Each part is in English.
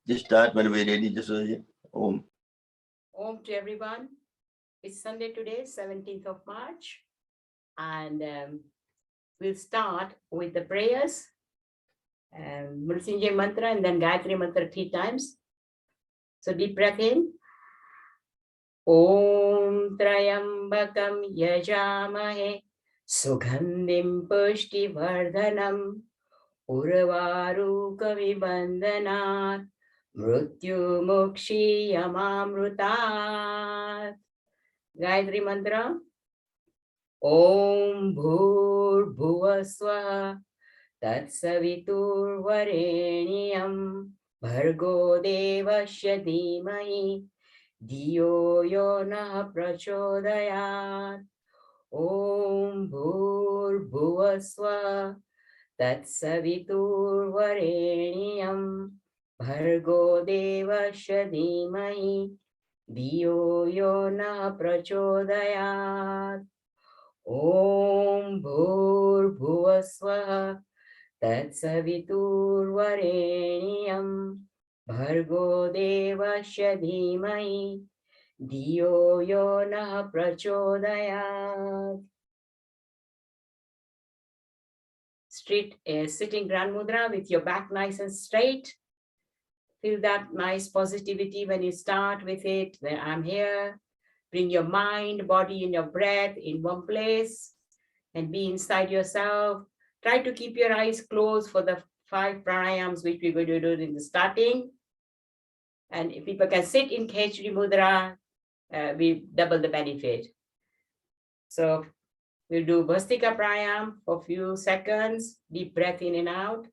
Just start when we're ready, Jasoda. Om. Om to everyone. It's Sunday today, 17th of March. And we'll start with the prayers. Merudian Mantra and then Gayatri Mantra 3 times. So deep breath in. Om Trayambakam Yajamahe Sugandhim Pushti Vardhanam Urvaruka Vibandhanat Mrityu Mukshi Yamamrutat. Gayatri Mantra. Om Bhur Bhuvaswaha Tatsavitur Vareniyam Bhargo Devasya Dhimahi Dhiyo Yo Nah Prachodayat. Om Bhur Bhuvaswaha Tatsavitur Vareniyam Bhargo Devasya Dhimahi Dhiyo Yo Nah Prachodayat. Om Bhur Bhuvaswaha Tatsavitur Vareniyam Bhargo Devasya Dhimahi Dhiyo Yo Nah Prachodayat. Sitting Grand Mudra with your back nice and straight. Feel that nice positivity when you start with it. When I'm here. Bring your mind, body, and your breath in one place and be inside yourself. Try to keep your eyes closed for the 5 pranayams, which we're going to do in the starting. And if people can sit in Khechri Mudra, we double the benefit. So we'll do Bhastika Pranayam for a few seconds. Deep breath in and out.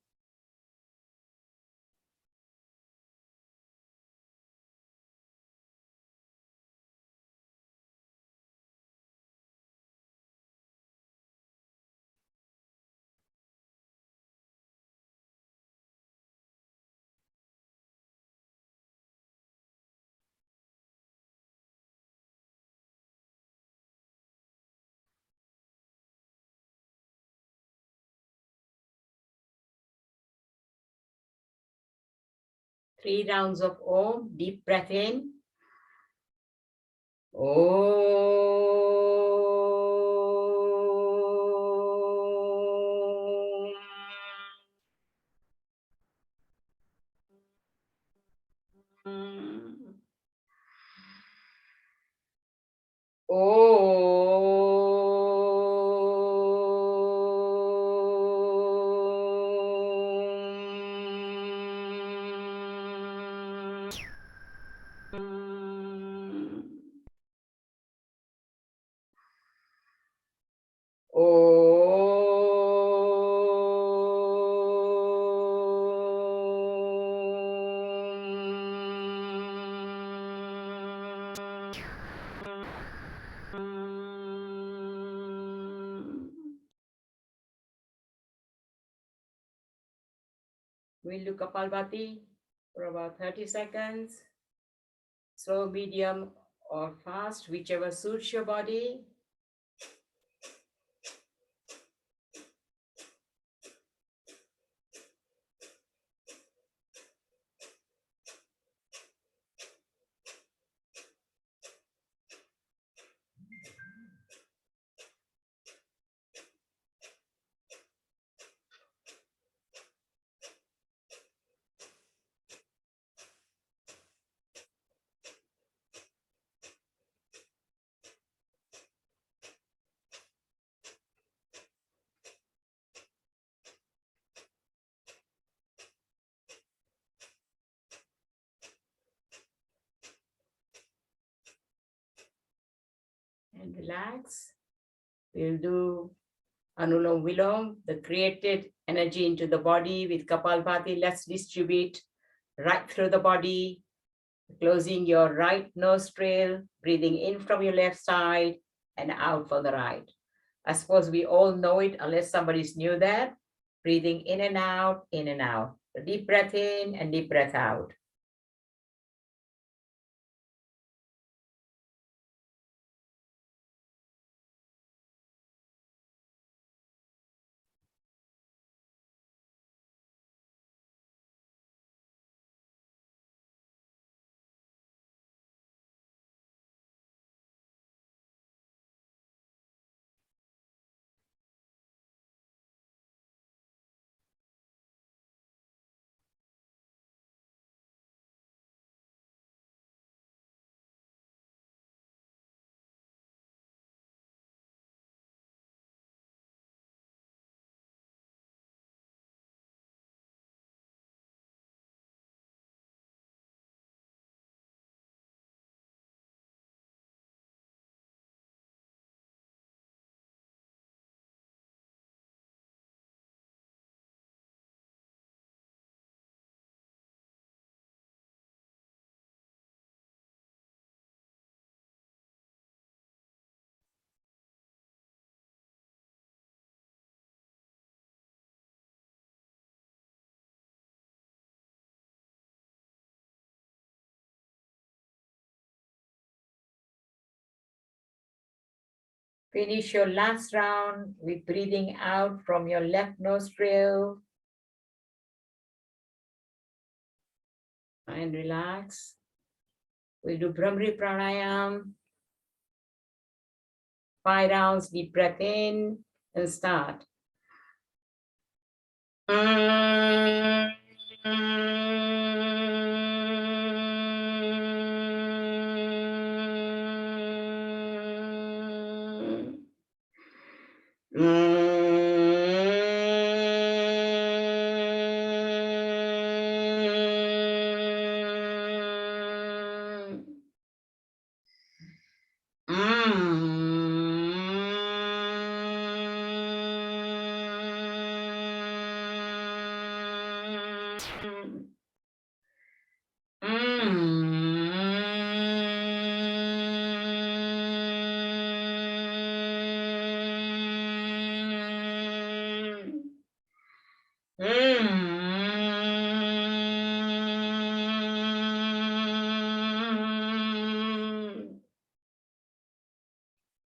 Three rounds of Om. Deep breath in. We'll do Kapalbhati for about 30 seconds. Slow, medium, or fast, whichever suits your body. And relax. We'll do Anulom Vilom, the created energy into the body with Kapalbhati. Let's distribute right through the body, closing your right nostril, breathing in from your left side and out from the right. I suppose we all know it unless somebody's new that. Breathing in and out, in and out. So deep breath in and deep breath out. Finish your last round with breathing out from your left nostril. And relax. We'll do Brahmari Pranayam. 5 rounds, deep breath in and start.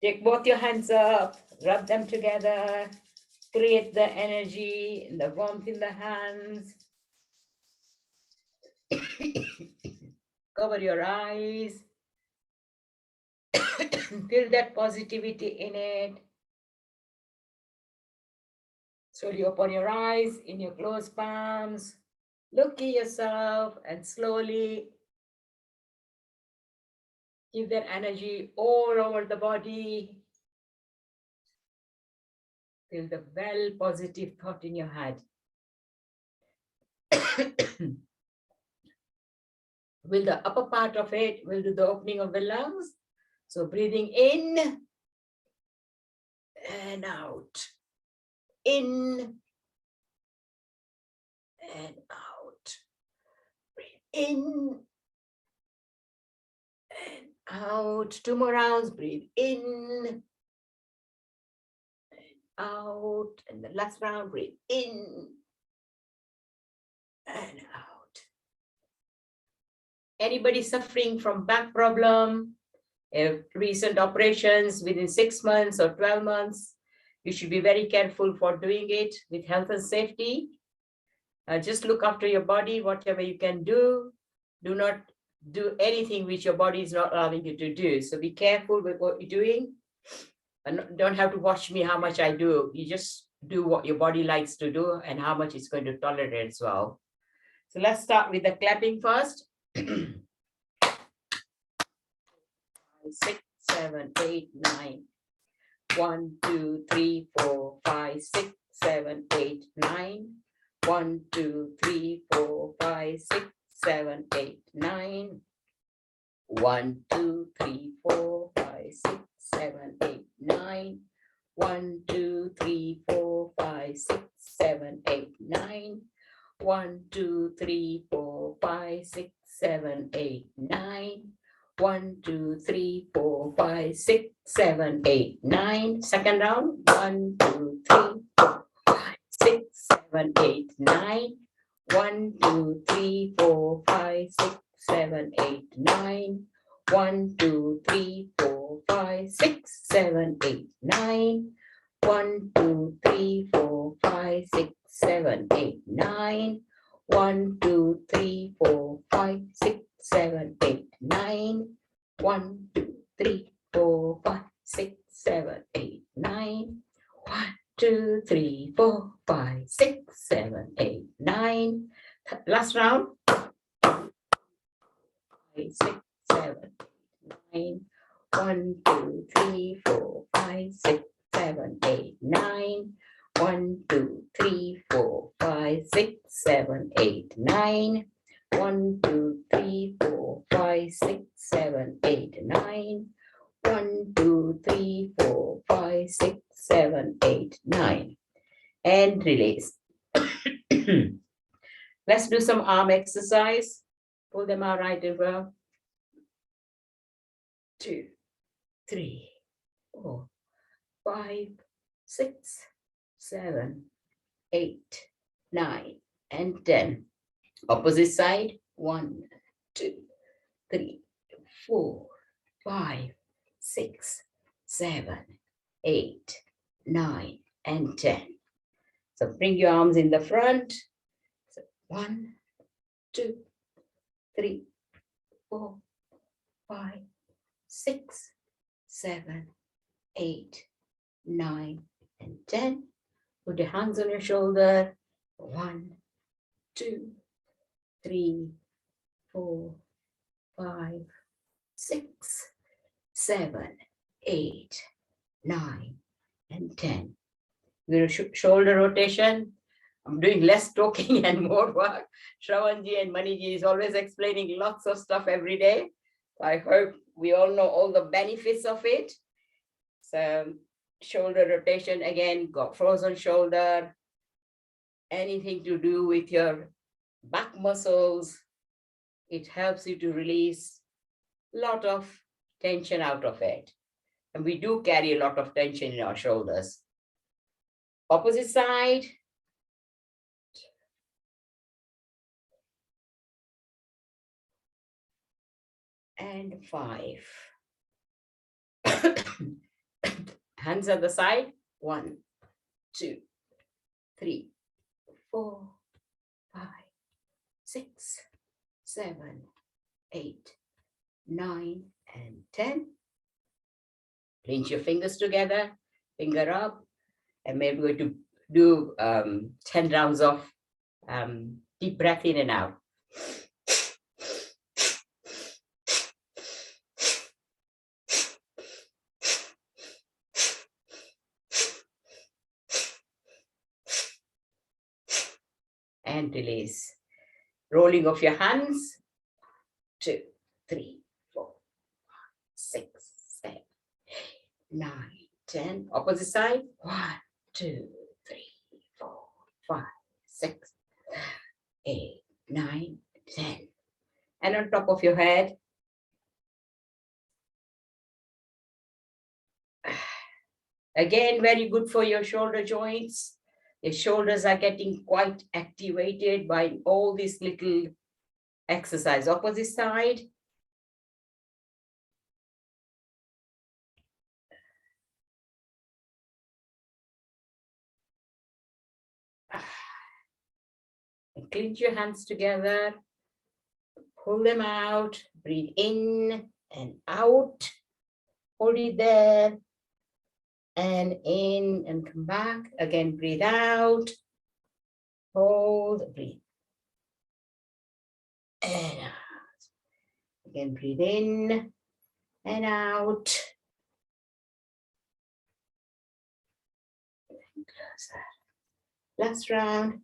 Take both your hands up, rub them together, create the energy, the warmth in the hands. Cover your eyes. Feel that positivity in it. Slowly open your eyes in your closed palms. Look at yourself and slowly give that energy all over the body. Feel the well positive thought in your head. With the upper part of it, we'll do the opening of the lungs. So breathing in and out. In and out. Breathe in and out. 2 more rounds. Breathe in and out. And the last round, breathe in and out. Anybody suffering from back problem, recent operations within 6 months or 12 months, you should be very careful for doing it with health and safety. Just look after your body, whatever you can do. Do not do anything which your body is not allowing you to do. So be careful with what you're doing. And don't have to watch me how much I do. You just do what your body likes to do and how much it's going to tolerate as well. So let's start with the clapping first. 5, 6, 7, 8, 9. 1, 2, 3, 4, 5, 6, 7, 8, 9. 1, 2, 3, 4, 5, 6, 7, 8, 9. 1, 2, 3, 4, 5, 6, 7, 8, 9. 1, 2, 3, 4, 5, 6, 7, 8, 9. 1, 2, 3, 4, 5, 6, 7, 8, 9. 1, 2, 3, 4, 5, 6, 7, 8, 9. Second round. 1, 2, 3, 4, 5, 6, 7, 8, 9. 1, 2, 3, 4, 5, 6, 7, 8, 9. 1, 2, 3, 4, 5, 6, 7, 8, 9. 1, 2, 3, 4, 5, 6, 7, 8, 9. 1, 2, 3, 4, 5, 6, 7, 8, 9. 1, 2, 3, 4, 5, 6, 7, 8, 9. 1, 2, 3, 4, 5, 6, 7, 8, 9. Last round. 5, 6, 7, 8, 9. 1, 2, 3, 4, 5, 6, 7, 8, 9. 1, 2, 3, 4, 5, 6, 7, 8, 9. 1, 2, 3, 4, 5, 6, 7, 8, 9. 1, 2, 3, 4, 5, 6, 7, 8, 9. And release. Let's do some arm exercise. Pull them out right over. 2, 3, 4, 5, 6, 7, 8, 9, and 10. Opposite side. 1, 2, 3, 4, 5, 6, 7, 8, 9, and 10. So bring your arms in the front. So 1, 2, 3, 4, 5, 6, 7, 8, 9, and 10. Put your hands on your shoulder. 1, 2, 3, 4, 5, 6, 7, 8, 9, and 10. We're shoulder rotation. I'm doing less talking and more work. Shravanji and Maniji is always explaining lots of stuff every day. I hope we all know all the benefits of it. So shoulder rotation, again, got frozen shoulder, anything to do with your back muscles. It helps you to release a lot of tension out of it. And we do carry a lot of tension in our shoulders. Opposite side. And 5. Hands at the side. 1, 2, 3, 4, 5, 6, 7, 8, 9, and 10. Clench your fingers together, finger up, and maybe we're going to do 10 rounds of deep breath in and out. And release. Rolling of your hands. 2, 3, 4, 5, 6, 7, 9, 10. Opposite side. 1, 2, 3, 4, 5, 6, 8, 9, 10. And on top of your head. Again, very good for your shoulder joints. Your shoulders are getting quite activated by all these little exercise. Opposite side. And clench your hands together. Pull them out. Breathe in and out. Hold it there. And in and come back. Again, breathe out. Hold, breathe. And out. Again, breathe in and out. Last round.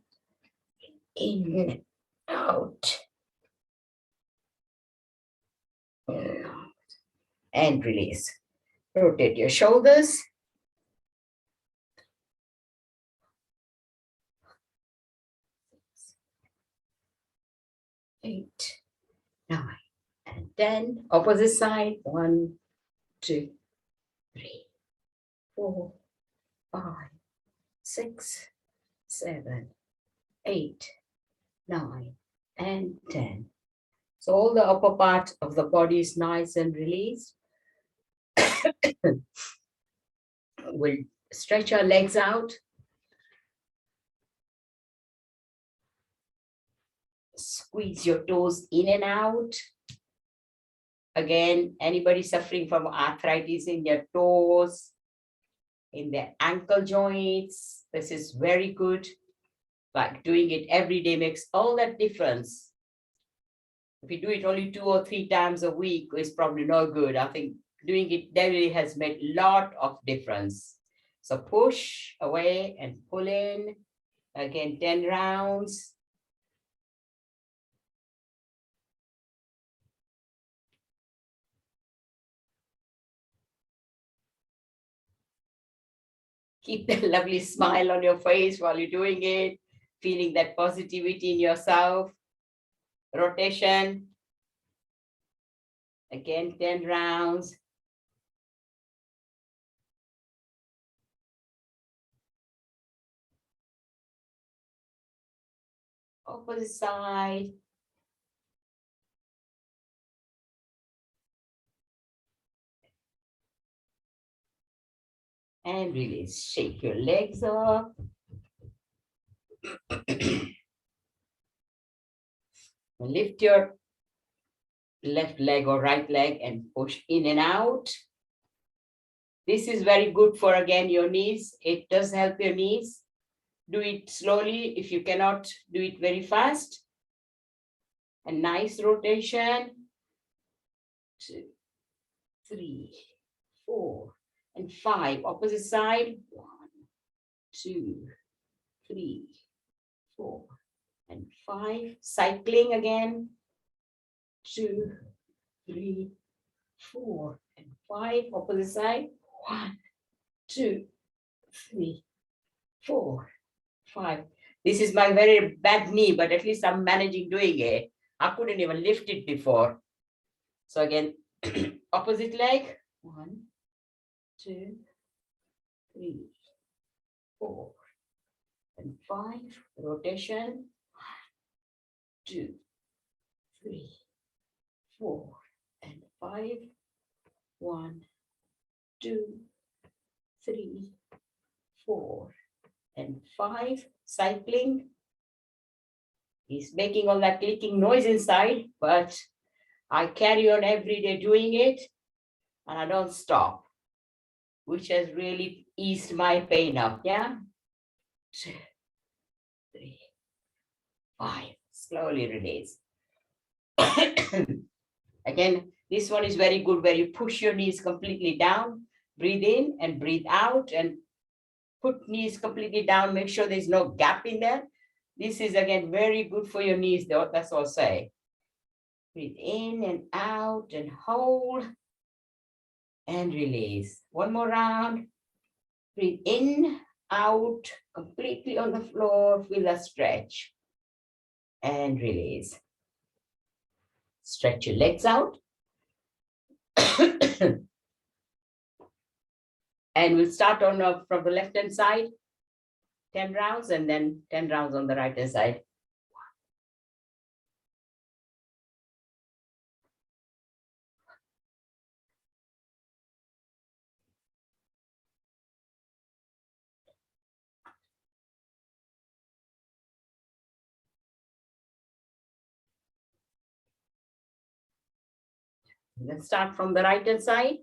In, out. And release. Rotate your shoulders. Eight, 9, and 10. Opposite side. 1, 2, 3, 4, 5, 6, 7, 8, 9, and 10. So all the upper part of the body is nice and released. We'll stretch our legs out. Squeeze your toes in and out. Again, anybody suffering from arthritis in their toes, in their ankle joints, this is very good. Like doing it every day makes all that difference. If you do it only 2 or 3 times a week, it's probably no good. I think doing it daily has made a lot of difference. So push away and pull in. Again, 10 rounds. Keep that lovely smile on your face while you're doing it, feeling that positivity in yourself. Rotation. Again, 10 rounds. Opposite side. And release. Shake your legs up. Lift your left leg or right leg and push in and out. This is very good for, again, your knees. It does help your knees. Do it slowly if you cannot do it very fast. A nice rotation. 2, 3, 4, and 5. Opposite side. 1, 2, 3, 4, and 5. Cycling again. 2, 3, 4, and 5. Opposite side. 1, 2, 3, 4, 5. This is my very bad knee, but at least I'm managing doing it. I couldn't even lift it before. So again, opposite leg. 1, 2, 3, 4, and 5. Rotation. 1, 2, 3, 4, and 5. 1, 2, 3, 4, and 5. Cycling. He's making all that clicking noise inside, but I carry on every day doing it, and I don't stop, which has really eased my pain up. Yeah. 2, 3, 5. Slowly release. Again, this one is very good where you push your knees completely down, breathe in and breathe out, and put knees completely down. Make sure there's no gap in there. This is, again, very good for your knees, though. That's all I'll say. Breathe in and out and hold and release. One more round. Breathe in, out, completely on the floor. Feel a stretch and release. Stretch your legs out. And we'll start on from the left hand side, 10 rounds, and then 10 rounds on the right hand side. Let's start from the right hand side.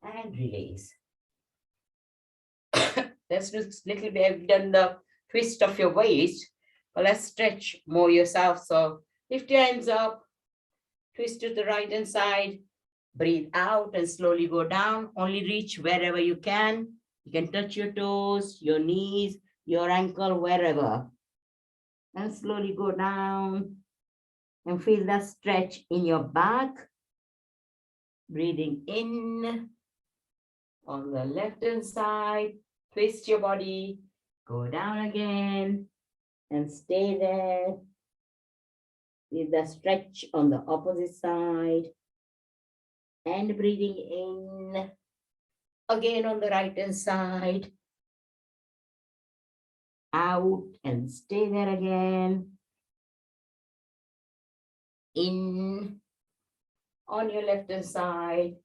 And release. Let's do a little bit. I've done the twist of your waist, but let's stretch more yourself. So lift your hands up, twist to the right hand side, breathe out and slowly go down. Only reach wherever you can. You can touch your toes, your knees, your ankle, wherever. And slowly go down and feel that stretch in your back. Breathing in on the left hand side, twist your body, go down again and stay there. With the stretch on the opposite side and breathing in again on the right hand side, out and stay there again. In on your left hand side.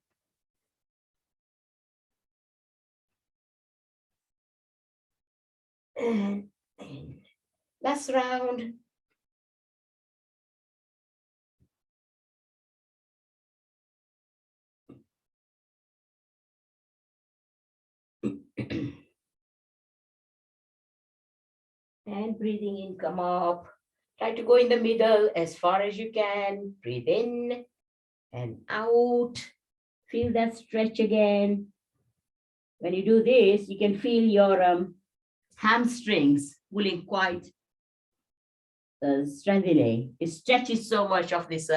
And last round. And breathing in, come up. Try to go in the middle as far as you can. Breathe in and out. Feel that stretch again. When you do this, you can feel your hamstrings pulling quite strengthening. It stretches so much of this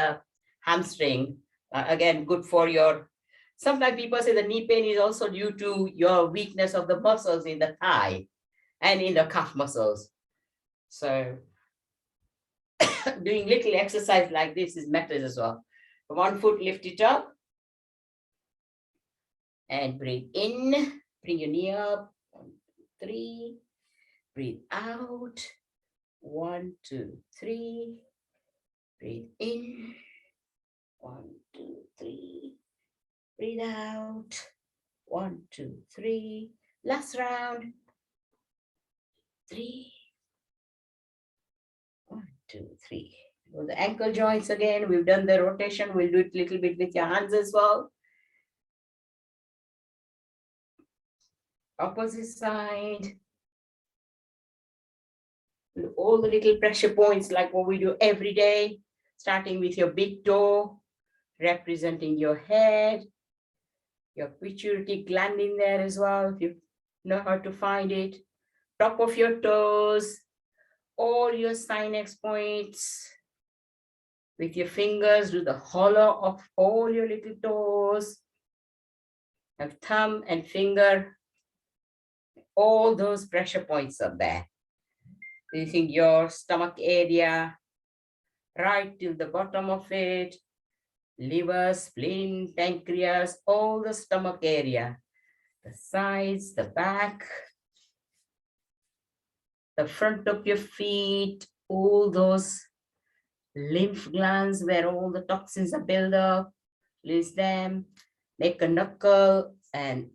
hamstring. Again, good for your. Sometimes people say the knee pain is also due to your weakness of the muscles in the thigh and in the calf muscles. So doing little exercise like this is matters as well. One foot, lift it up. And breathe in, bring your knee up, 1, 2, 3. Breathe out, 1, 2, 3. Breathe in, 1, 2, 3. Breathe out, 1, 2, 3. Last round, 3. 1, 2, 3. Go the ankle joints again. We've done the rotation. We'll do it a little bit with your hands as well. Opposite side. All the little pressure points like what we do every day, starting with your big toe, representing your head, your pituitary gland in there as well, if you know how to find it. Top of your toes, all your sinus points. With your fingers, do the hollow of all your little toes. Have thumb and finger, all those pressure points are there. Using your stomach area, right till the bottom of it, liver, spleen, pancreas, all the stomach area, the sides, the back, the front of your feet, all those lymph glands where all the toxins are built up, release them, make a knuckle and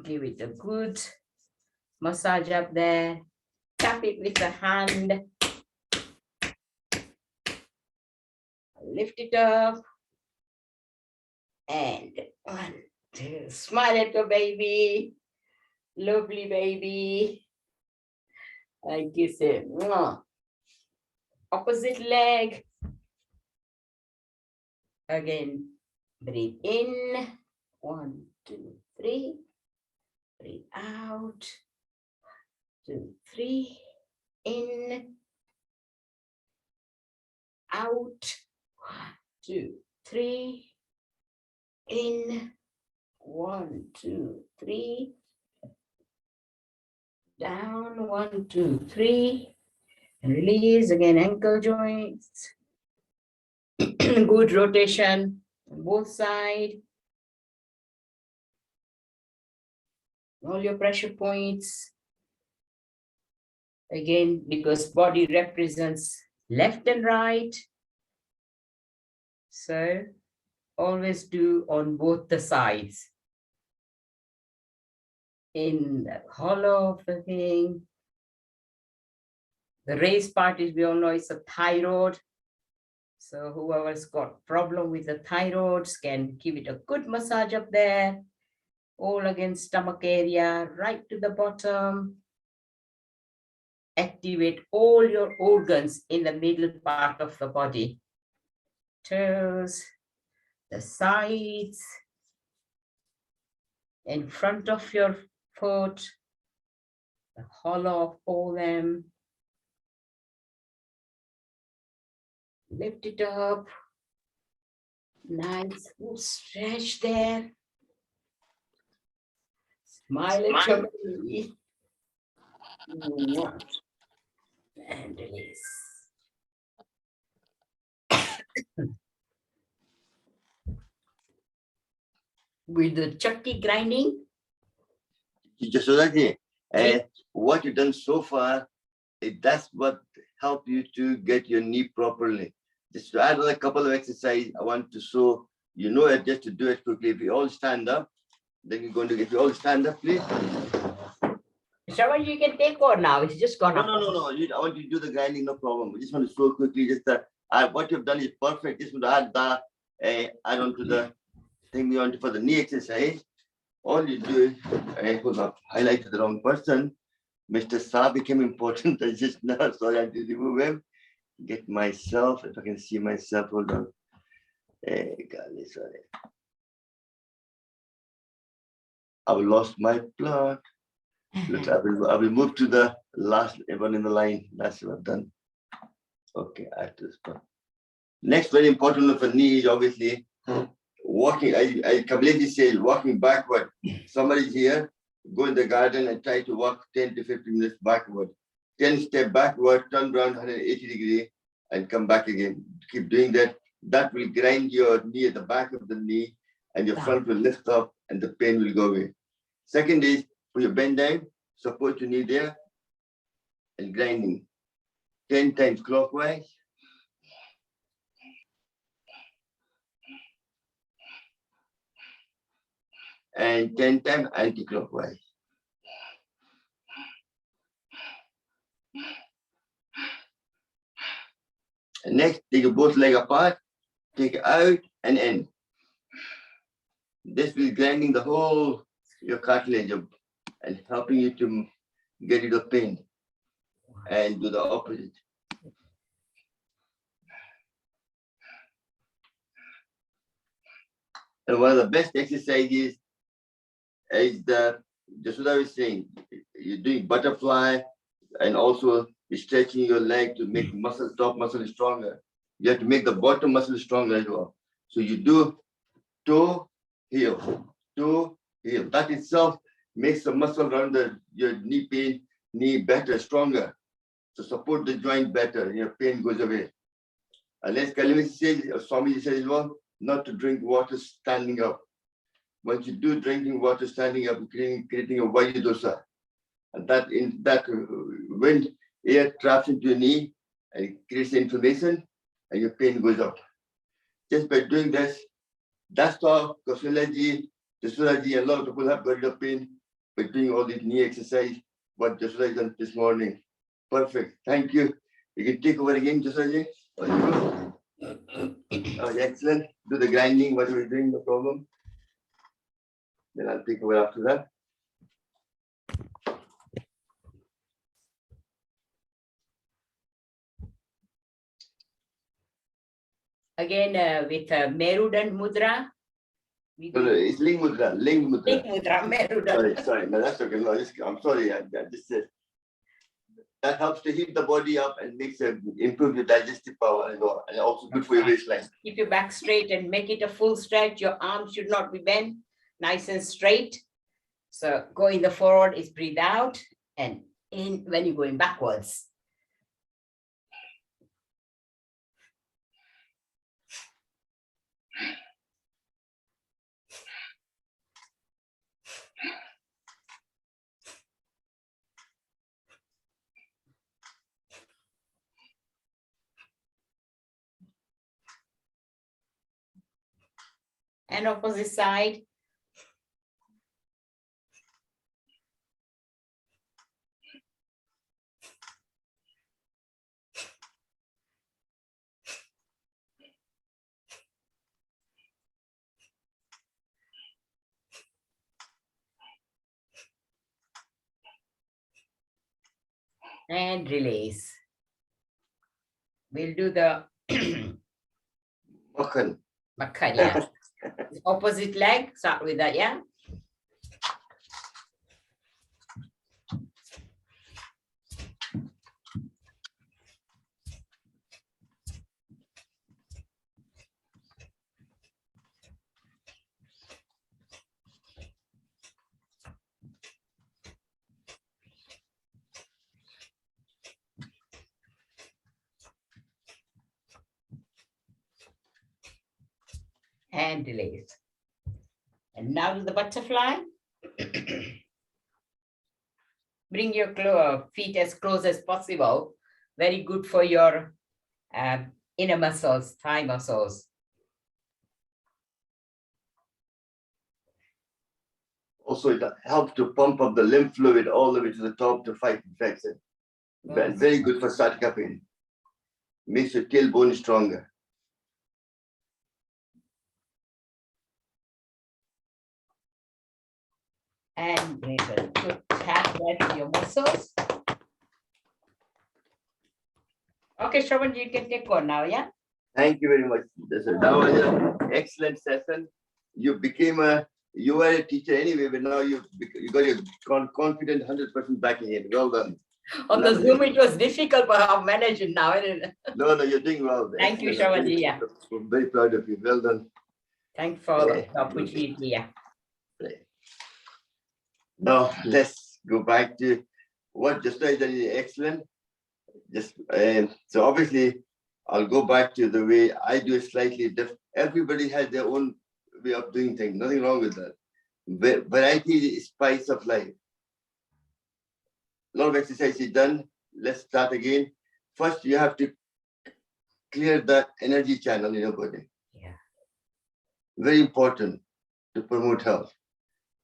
give it a good massage up there. Tap it with the hand. Lift it up. And 1, 2, smile at your baby. Lovely baby. I kiss it. Opposite leg. Again, breathe in. 1, 2, 3. Breathe out. 1, 2, 3. In. Out. 1, 2, 3. In. 1, 2, 3. Down. 1, 2, 3. And release again, ankle joints. Good rotation on both sides. All your pressure points. Again, because body represents left and right. So always do on both the sides. In the hollow of the thing. The raised part is, we all know, it's a thyroid. So whoever's got problem with the thyroids can give it a good massage up there. All against stomach area, right to the bottom. Activate all your organs in the middle part of the body. Toes, the sides, in front of your foot, the hollow of all them. Lift it up. Nice full stretch there. Smile at your baby. And release. With the chakti grinding. Jasoda, what you've done so far, that's what helped you to get your knee properly. Just to add a couple of exercises, I want to show you know it, just to do it quickly. If you all stand up, then you're going to get you all stand up, please. Shravan, you can take over now. It's just gone up. No. I want you to do the grinding, no problem. I just want to show quickly. Just what you've done is perfect. Just want to add the add on to the thing we want for the knee exercise. All you do is hold up. Highlighted the wrong person. Mr. Sa became important. I just now sorry I had to remove him. Get myself, if I can see myself, hold on. Golly, sorry. I've lost my plot. Look, I will move to the last one in the line. That's what I've done. Okay, I have to stop. Next, very important one for knee is obviously walking. I completely say walking backward. Somebody's here, go in the garden and try to walk 10 to 15 minutes backward. 10 step backward, turn around 180 degrees and come back again. Keep doing that. That will grind your knee at the back of the knee and your front will lift up and the pain will go away. Second is, put your bend down, support your knee there, and grinding 10 times clockwise. And 10 times anti-clockwise. And next, take your both legs apart, take it out and in. This will grinding the whole your cartilage and helping you to get rid of pain. And do the opposite. And one of the best exercises is the Jasoda was saying, you're doing butterfly and also stretching your leg to make muscle, top muscle stronger. You have to make the bottom muscle stronger as well. So you do toe, heel, toe, heel. That itself makes the muscle around your knee pain, knee better, stronger. To support the joint better, your pain goes away. Unless Kalimi says, or Swami says as well, not to drink water standing up. Once you do drinking water standing up, creating a Vayu dosa. And when air traps into your knee and it creates inflammation and your pain goes up. Just by doing this, that's how Kausalaji, Jasodaji, a lot of people have got rid of pain by doing all these knee exercise, what Jasoda done this morning. Perfect. Thank you. You can take over again, Jasodaji. Oh, excellent. Do the grinding, what we're doing, no problem. Then I'll take over after that. Again, with Merudian Mudra. It's Ling Mudra. Ling Mudra. Ling Mudra, Merudian. Sorry. No, that's okay. No, I'm sorry. I just said that helps to heat the body up and makes it improve your digestive power and also good for your waistline. Keep your back straight and make it a full stretch. Your arms should not be bent, nice and straight. So go in the forward is breathe out and in when you're going backwards. And opposite side. And release. We'll do the Makhan. Makhan, yeah. Opposite leg, start with that, yeah. And release. And now to the butterfly. Bring your feet as close as possible. Very good for your inner muscles, thigh muscles. Also, it helps to pump up the lymph fluid all the way to the top to fight infection. Very good for sciatica pain. Makes your tailbone stronger. And give a good tap there to your muscles. Okay, Shravan, you can take on now, yeah? Thank you very much. That was an excellent session. You were a teacher anyway, but now you got your confident 100% back in. Well done. On the Zoom, it was difficult, but I've managed it now. No, you're doing well. Thank you, Shravan. Yeah. I'm very proud of you. Well done. Thanks for the opportunity. Yeah. Now let's go back to what Jasoda is excellent. So obviously, I'll go back to the way I do it slightly different. Everybody has their own way of doing things. Nothing wrong with that. Variety is spice of life. A lot of exercise is done. Let's start again. First, you have to clear the energy channel in your body. Yeah. Very important to promote health.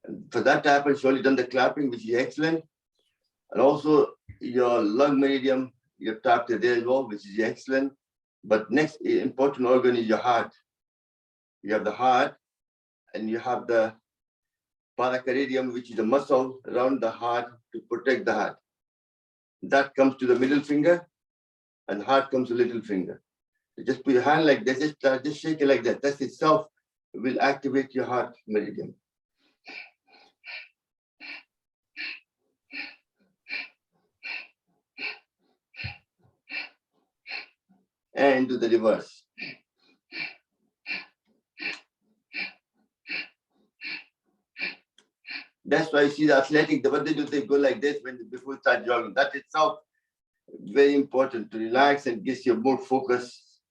And for that to happen, surely done the clapping, which is excellent. And also your lung meridian, your tapped there as well, which is excellent. But next important organ is your heart. You have the heart and you have the paracardium, which is a muscle around the heart to protect the heart. That comes to the middle finger and heart comes to little finger. You just put your hand like this, just shake it like that. That itself will activate your heart meridian. And do the reverse. That's why you see the athletic, what they do, they go like this before you start jogging. That itself very important to relax and gives you more focus.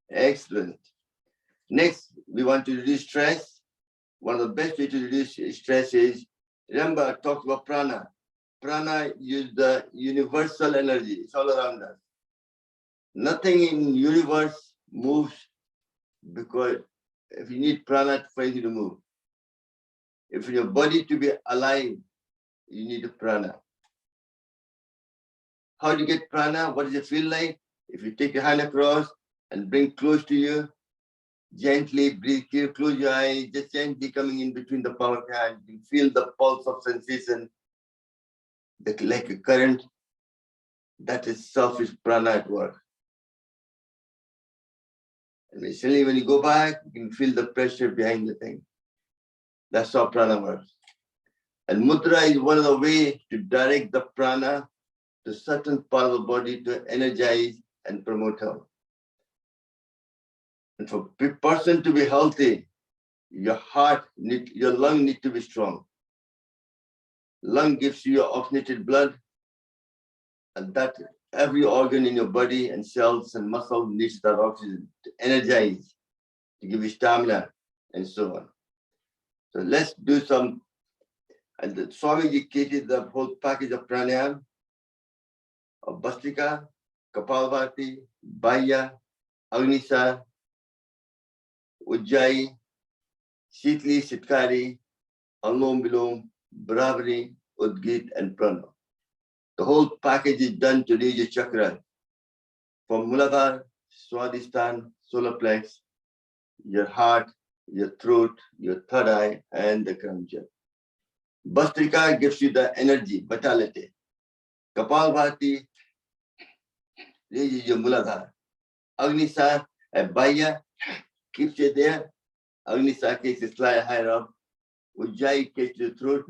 Excellent. Next, we want to reduce stress. One of the best ways to reduce stress is, remember I talked about prana. Prana is the universal energy. It's all around us. Nothing in universe moves because if you need prana for you to move. If your body to be alive, you need a prana. How do you get prana? What does it feel like? If you take your hand across and bring close to you, gently breathe, close your eyes, just gently coming in between the palm of your hand. You feel the pulse of sensation, like a current. That is selfish prana at work. And recently, when you go back, you can feel the pressure behind the thing. That's how prana works. And mudra is one of the ways to direct the prana to certain part of the body to energize and promote health. And for a person to be healthy, your lung need to be strong. Lung gives you your oxygenated blood, and that every organ in your body and cells and muscle needs that oxygen to energize, to give you stamina, and so on. So let's do some. And the Swamiji created the whole package of pranayam, of Bhastrika, Kapalbhati, Bhaya, Agnisa, Ujjayi, Shitli, Sitkari, Alom Bilom, Brahvari, Udgit, and Prana. The whole package is done to reach your chakra from Muladhara, Swadhisthana, solar plex, your heart, your throat, your third eye, and the crown chakra. Bhastrika gives you the energy, vitality. Kapalbhati raises your Muladhara. Agnisa and Bhaya keeps you there. Agnisa takes it slightly higher up. Ujjayi takes the throat.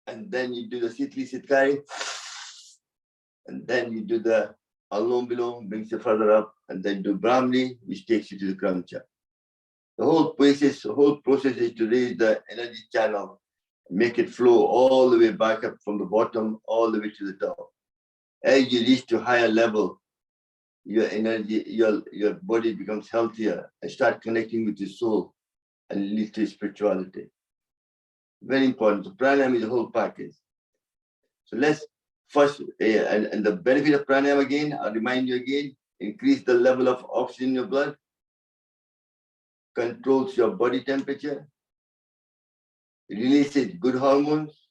And then you do the Sitli Sitkari. And then you do the Alom Bilom, brings you further up. And then do Brahmani, which takes you to the crown chakra. The whole process is to raise the energy channel, make it flow all the way back up from the bottom, all the way to the top. As you reach to higher level, your energy, your body becomes healthier and start connecting with your soul and lead to spirituality. Very important. So pranayam is a whole package. So let's first, and the benefit of pranayam again, I'll remind you again, increase the level of oxygen in your blood, controls your body temperature, releases good hormones,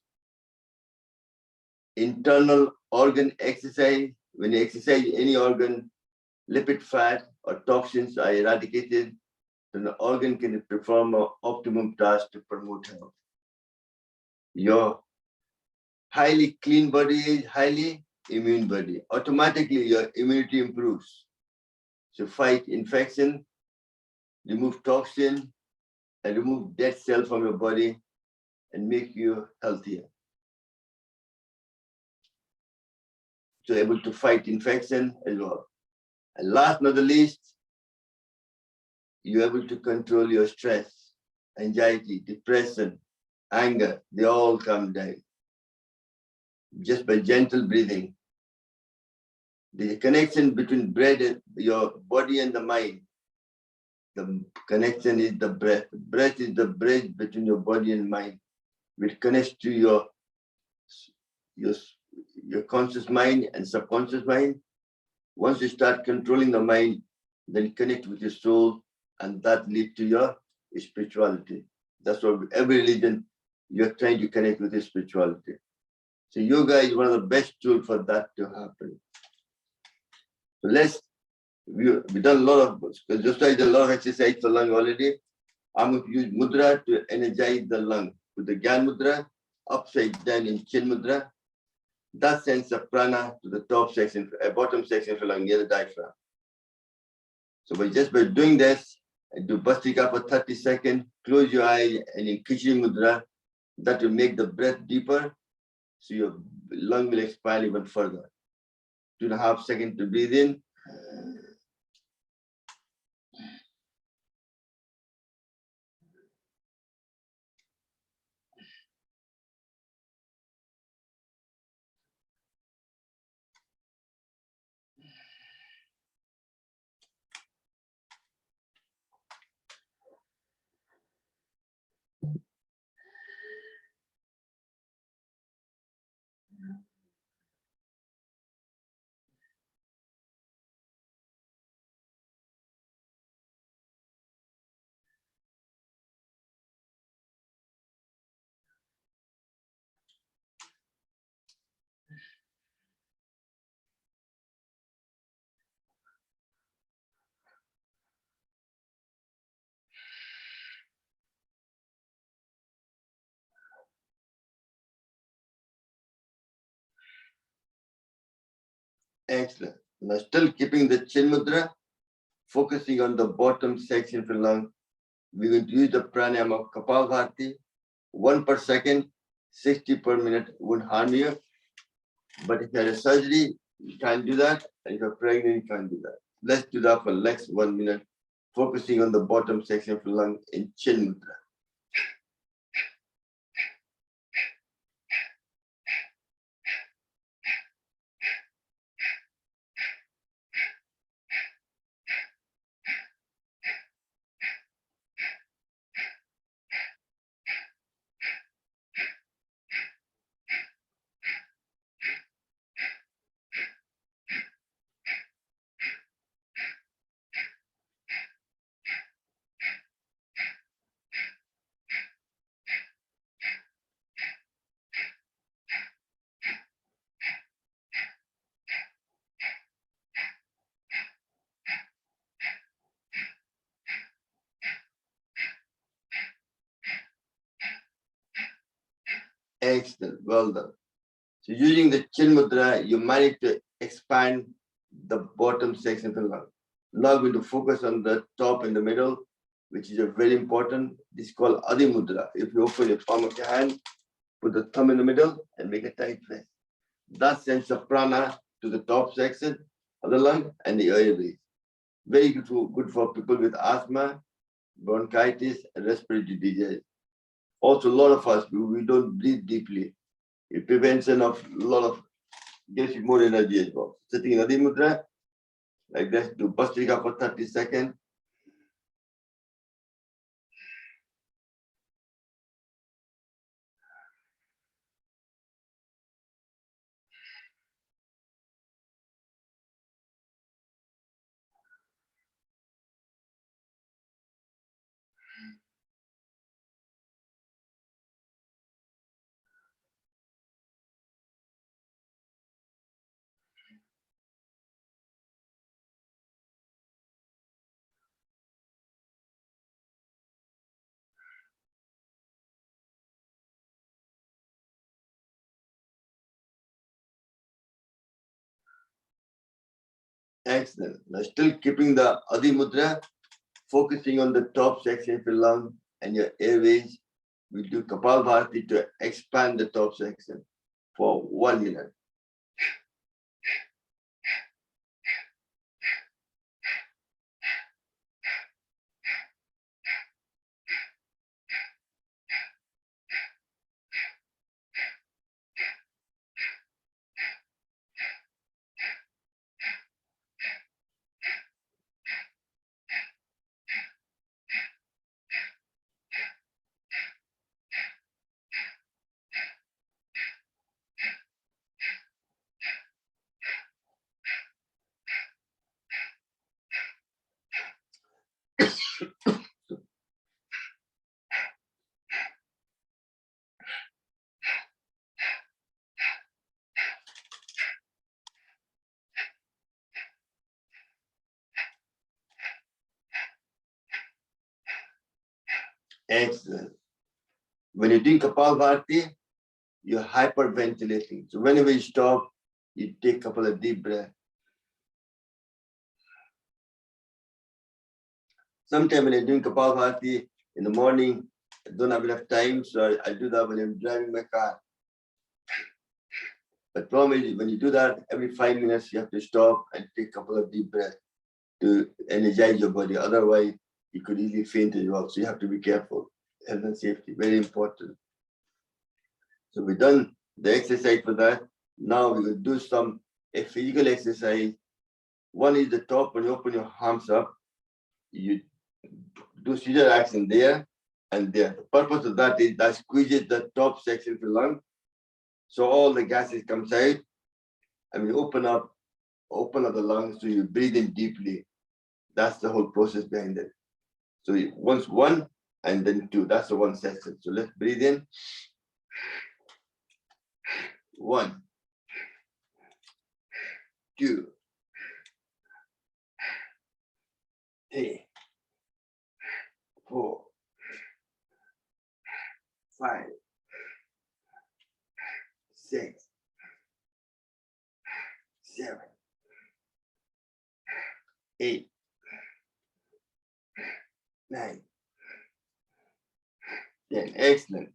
internal organ exercise. When you exercise any organ, lipid, fat, or toxins are eradicated, then the organ can perform an optimum task to promote health. Your highly clean body is highly immune body. Automatically, your immunity improves. So fight infection, remove toxin, and remove dead cells from your body and make you healthier. So able to fight infection as well. And last but not the least, you're able to control your stress, anxiety, depression, anger. They all come down just by gentle breathing. The connection between breath, your body and the mind. The connection is the breath. Breath is the bridge between your body and mind, which connects to your conscious mind and subconscious mind. Once you start controlling the mind, then connect with your soul, and that leads to your spirituality. That's what every religion, you're trying to connect with your spirituality. So yoga is one of the best tools for that to happen. So we've done a lot of, Jasoda did a lot of exercise for lung already. I'm going to use mudra to energize the lung. With the Gland Mudra, upside down in Chin Mudra, that sends the prana to the top section, bottom section of the lung near the diaphragm. So by doing this, and do Bhastrika for 30 seconds, close your eye and in Khichdi Mudra, that will make the breath deeper, so your lung will expand even further. 2.5 seconds to breathe in. Excellent. Now still keeping the Chin Mudra, focusing on the bottom section of the lung. We're going to use the pranayam of Kapalbhati, 1 per second, 60 per minute, won't harm you. But if you had a surgery, you can't do that. And if you're pregnant, you can't do that. Let's do that for the next 1 minute, focusing on the bottom section of the lung in Chin Mudra. Excellent, well done. So using the Chin Mudra, you manage to expand the bottom section of the lung. Now we're going to focus on the top and the middle, which is a very important. This is called Adi Mudra. If you open your palm of your hand, put the thumb in the middle and make a tight fist. That sends the prana to the top section of the lung and the airways. Very good for people with asthma, bronchitis, and respiratory disease. Also, a lot of us, we don't breathe deeply. It prevents a lot of, gives you more energy as well. Sitting in Adi Mudra, like this, do Bhastrika for 30 seconds. Excellent. Now still keeping the Adi Mudra, focusing on the top section of your lung and your airways. We do Kapalbhati to expand the top section for 1 minute. Excellent. When you're doing Kapalbhati, you're hyperventilating. So whenever you stop, you take a couple of deep breaths. Sometimes when you're doing Kapalbhati in the morning, I don't have enough time, so I do that when I'm driving my car. But problem is, when you do that, every 5 minutes, you have to stop and take a couple of deep breaths to energize your body. Otherwise, you could easily faint as well. So you have to be careful. Health and safety, very important. So we've done the exercise for that. Now we will do some physical exercise. One is the top. When you open your arms up, you do scissor action there and there. The purpose of that is that squeezes the top section of the lung, so all the gases comes out, and we open up the lungs, so you breathe in deeply. That's the whole process behind it. So once one and then two. That's the one section. So let's breathe in. 1, 2, 3, 4, 5, 6, 7, 8, 9, 10. Excellent.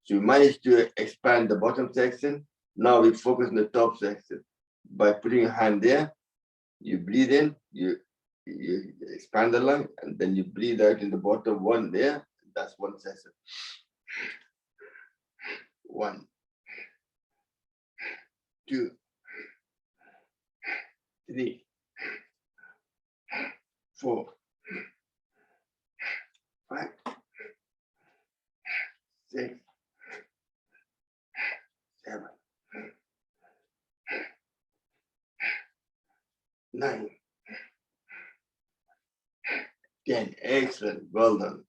So you managed to expand the bottom section. Now we focus on the top section. By putting your hand there, you breathe in, you expand the lung, and then you breathe out in the bottom one there. That's one section. 1, 2, 3, 4, 5, 6, 7, 9, 10. Excellent. Well done.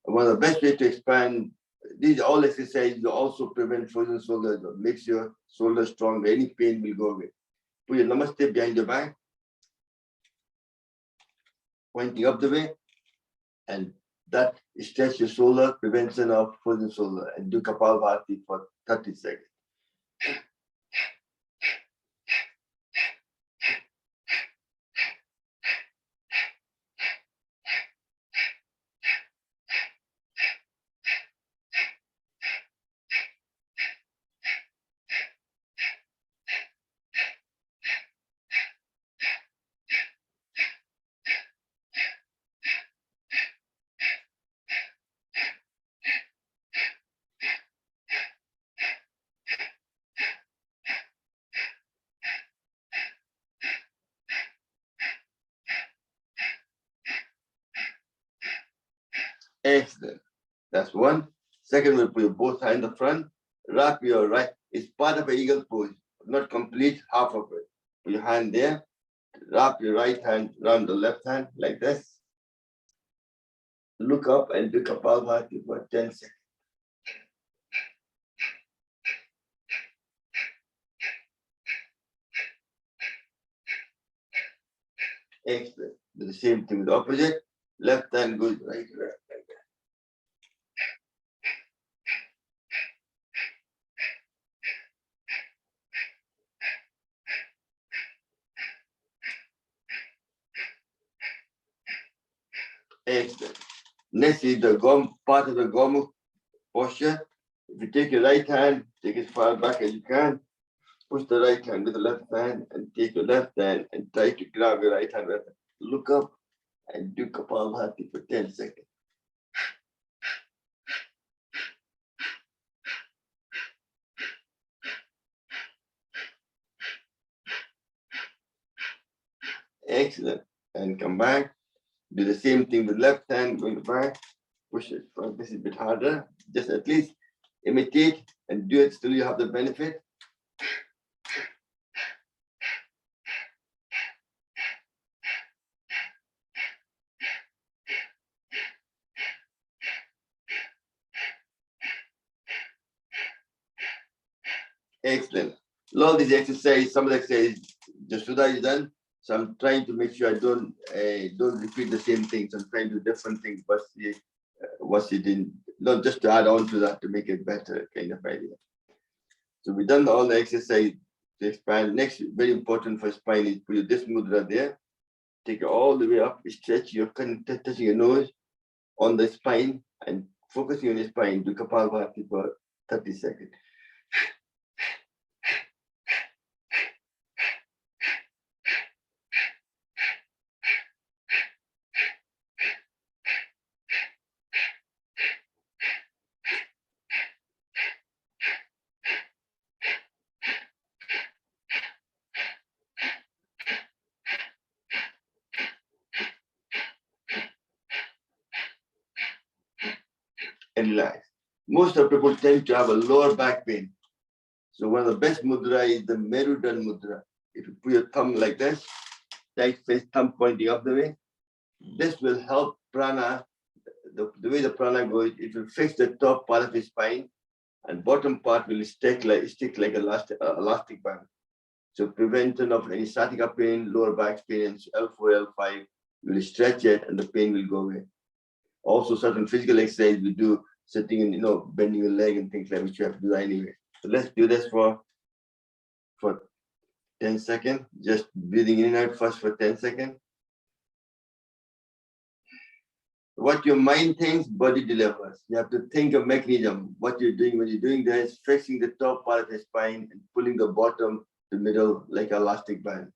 One of the best ways to expand these all exercises also prevent frozen shoulders, makes your shoulders stronger. Any pain will go away. Put your namaste behind your back, pointing up the way, and that stretch your shoulder, prevention of frozen shoulder, and do Kapalbhati for 30 seconds. Excellent. That's one. Second, we'll put your both hands in the front. Wrap your right. It's part of an eagle pose, not complete, half of it. Put your hand there. Wrap your right hand around the left hand like this. Look up and do Kapalbhati for 10 seconds. Excellent. Do the same thing with the opposite. Left hand goes right, left, like that. Excellent. Next is the part of the Gomukh posture. If you take your right hand, take it as far back as you can. Push the right hand with the left hand and take your left hand and try to grab your right hand with it. Look up and do Kapalbhati for 10 seconds. Excellent. And come back. Do the same thing with left hand, going back. Push it. This is a bit harder. Just at least imitate and do it till you have the benefit. Excellent. A lot of these exercises, some of the exercises, Jasoda is done. So I'm trying to make sure I don't repeat the same things. I'm trying to do different things, but what's it in, not just to add on to that, to make it better kind of idea. So we've done all the exercise to expand. Next, very important for spine is put this mudra there. Take it all the way up, stretch your touching your nose on the spine and focusing on your spine. Do Kapalbhati for 30 seconds. And relax. Most of people tend to have a lower back pain. So one of the best mudra is the Merudian Mudra. If you put your thumb like this, tight face, thumb pointing up the way, this will help prana, the way the prana goes, it will fix the top part of his spine and bottom part will stick like elastic band. So prevention of any sciatica pain, lower back pain, and L4, L5, you will stretch it and the pain will go away. Also certain physical exercise we do, sitting and bending your leg and things like which you have to do anyway. So let's do this for 10 seconds, just breathing in and out first for 10 seconds. What your mind thinks, body delivers. You have to think of mechanism. What you're doing when you're doing this, fixing the top part of the spine and pulling the bottom to middle like elastic band.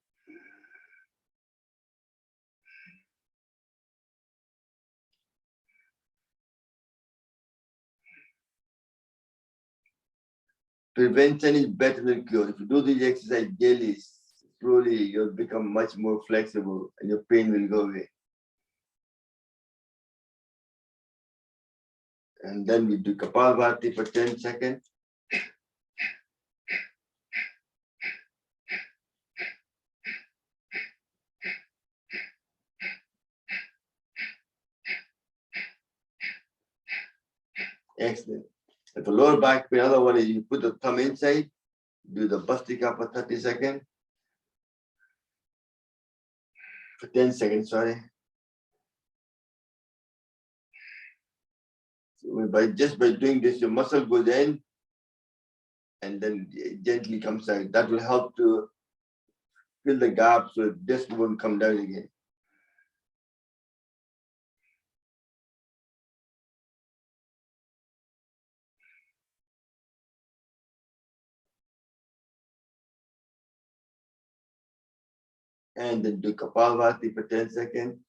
Prevention is better than cure. If you do this exercise daily, slowly you'll become much more flexible and your pain will go away. And then we do Kapalbhati for 10 seconds. Excellent. And for lower back pain, another one is you put the thumb inside, do the Bhastika for 30 seconds. For 10 seconds, sorry. So by doing this, your muscle goes in and then it gently comes out. That will help to fill the gap so this won't come down again. And then do Kapalbhati for 10 seconds.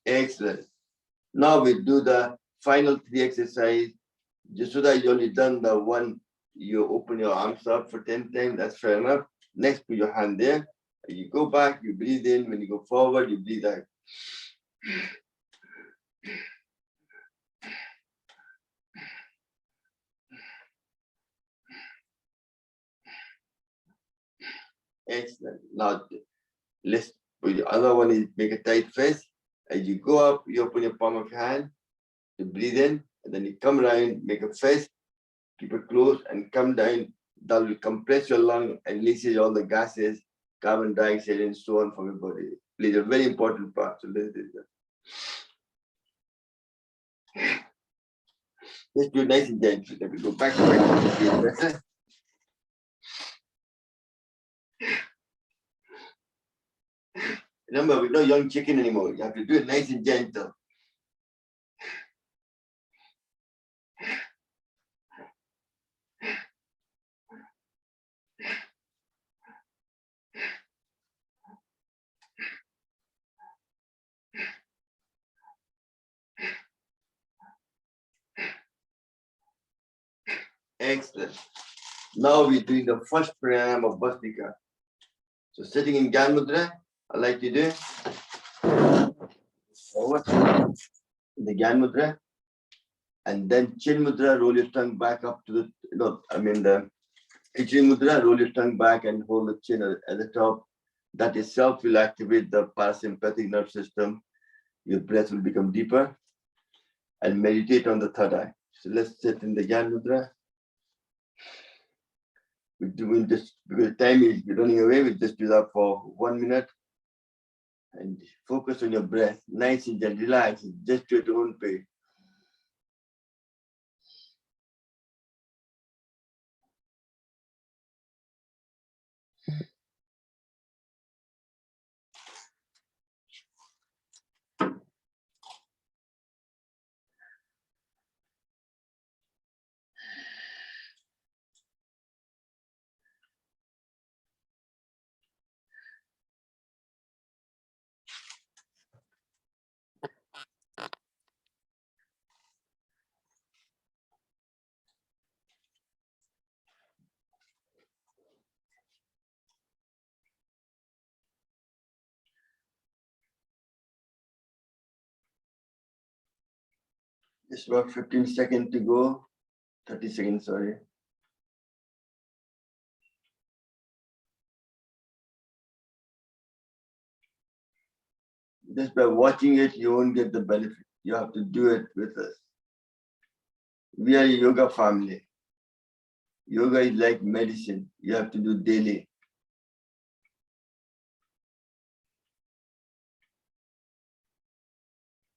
Excellent. Now we do the final 3 exercise. Jasoda, you only done the one, you open your arms up for 10 times, that's fair enough. Next, put your hand there. You go back, you breathe in. When you go forward, you breathe out. Excellent. Now, let's put the other one is make a tight fist. As you go up, you open your palm of your hand, you breathe in, and then you come around, make a fist, keep it closed, and come down. That will compress your lung and releases all the gases, carbon dioxide, and so on from your body. Plays a very important part. So let's do that. Let's do it nice and gentle. Let me go back to my Remember, we're not young chicken anymore. You have to do it nice and gentle. Excellent. Now we're doing the first pranayam of Bhastika. So sitting in Gland Mudra, I like to do forward the Gland Mudra, and then Chin Mudra, roll your tongue back up to the, the Chin Mudra, roll your tongue back and hold the chin at the top. That itself will activate the parasympathetic nerve system. Your breath will become deeper. and meditate on the third eye. So let's sit in the Gland Mudra. We're doing this because time is running away. We just do that for 1 minute and focus on your breath. Nice and gentle, relax, just do it your own pace. Just about 15 seconds to go. 30 seconds, sorry. Just by watching it, you won't get the benefit. You have to do it with us. We are a yoga family. Yoga is like medicine. You have to do daily.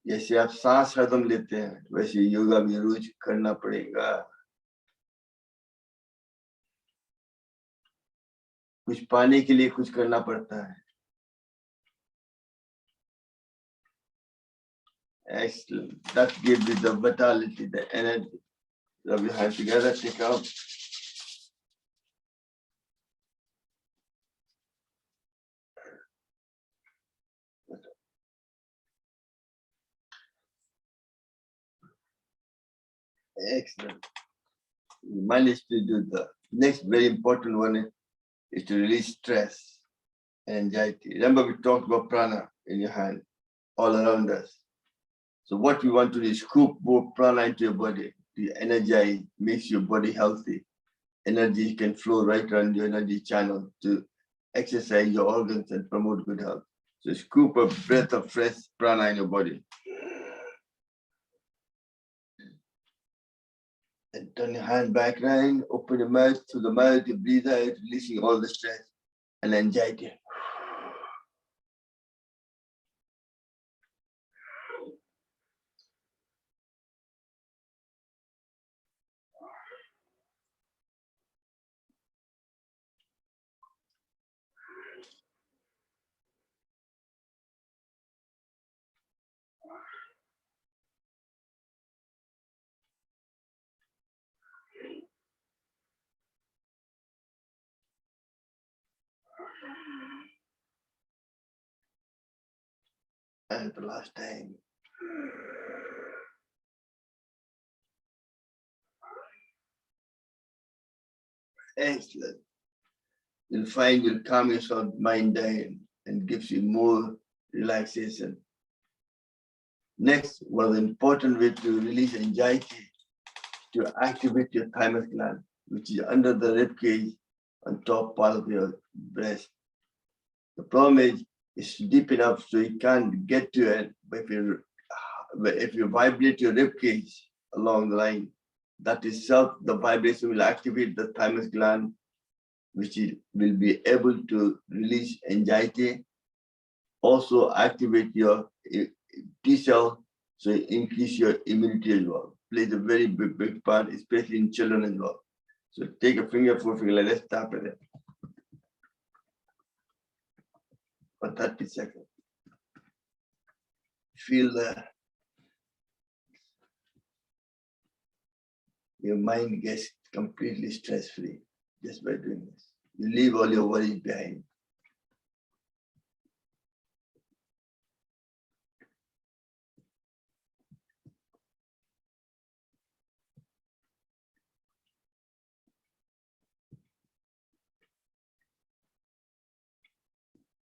जैसे आप सांस खत्म लेते हैं वैसे योगा भी रोज करना पड़ेगा. कुछ पाने के लिए कुछ करना पड़ता है. Excellent. That gives you the vitality, the energy. Rub your hands together, take out. Excellent. You managed to do the next very important one is to release stress and anxiety. Remember, we talked about prana in your hand, all around us. So what we want to do is scoop more prana into your body to energize, makes your body healthy. Energy can flow right around your energy channel to exercise your organs and promote good health. So scoop a breath of fresh prana in your body. And turn your hand back around, open your mouth through the mouth, you breathe out, releasing all the stress and anxiety. And the last time. Excellent. You'll find you'll calm yourself mind down and gives you more relaxation. Next, one of the important ways to release anxiety to activate your thymus gland, which is under the rib cage on top part of your breast. The problem is it's deep enough so you can't get to it, but if you vibrate your rib cage along the line, that itself, the vibration will activate the thymus gland, which will be able to release anxiety, also activate your T cell, so increase your immunity as well. Plays a very big part, especially in children as well. So take a finger, forefinger, let's tap it for 30 seconds. Feel your mind gets completely stress-free just by doing this. You leave all your worries behind.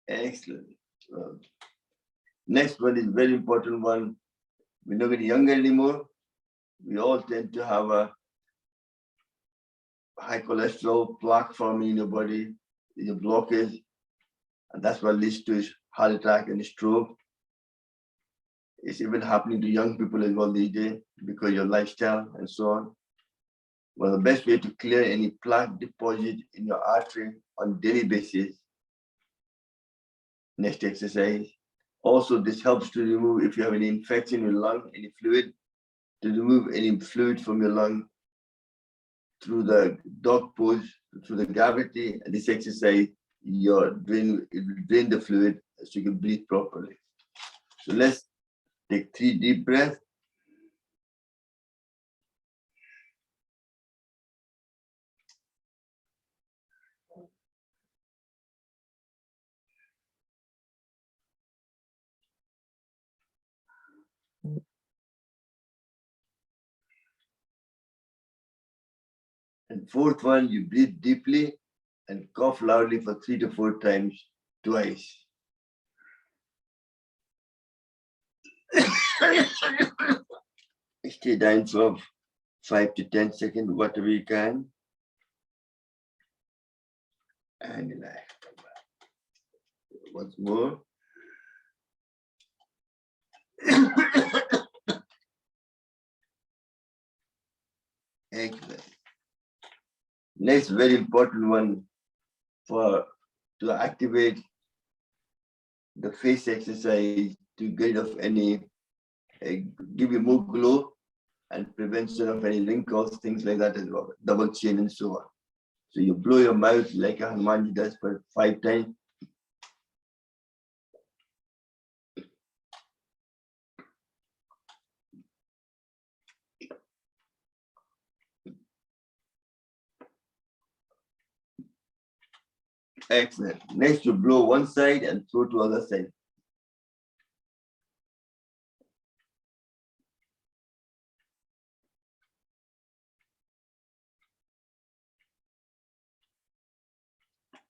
Excellent. Next one is very important one. We're not getting younger anymore. We all tend to have a high cholesterol plaque forming in your body, in your blockage, and that's what leads to heart attack and stroke. It's even happening to young people as well these days because of your lifestyle and so on. Well, the best way to clear any plaque deposit in your artery on daily basis. Next exercise. Also, this helps to remove if you have any infection in your lung, any fluid, to remove any fluid from your lung through the dog pose, through the gravity. And this exercise, it will drain the fluid so you can breathe properly. So let's take 3 deep breaths. And 4th one, you breathe deeply and cough loudly for 3 to 4 times, twice. Stay down for 5 to 10 seconds, whatever you can. And relax. Once more. Excellent. Next very important one to activate the face exercise to get rid of any, give you more glow and prevention of any wrinkles, things like that as well, double chin and so on. So you blow your mouth like a Hanumanji does for 5 times. Excellent. Next, you blow one side and throw to other side.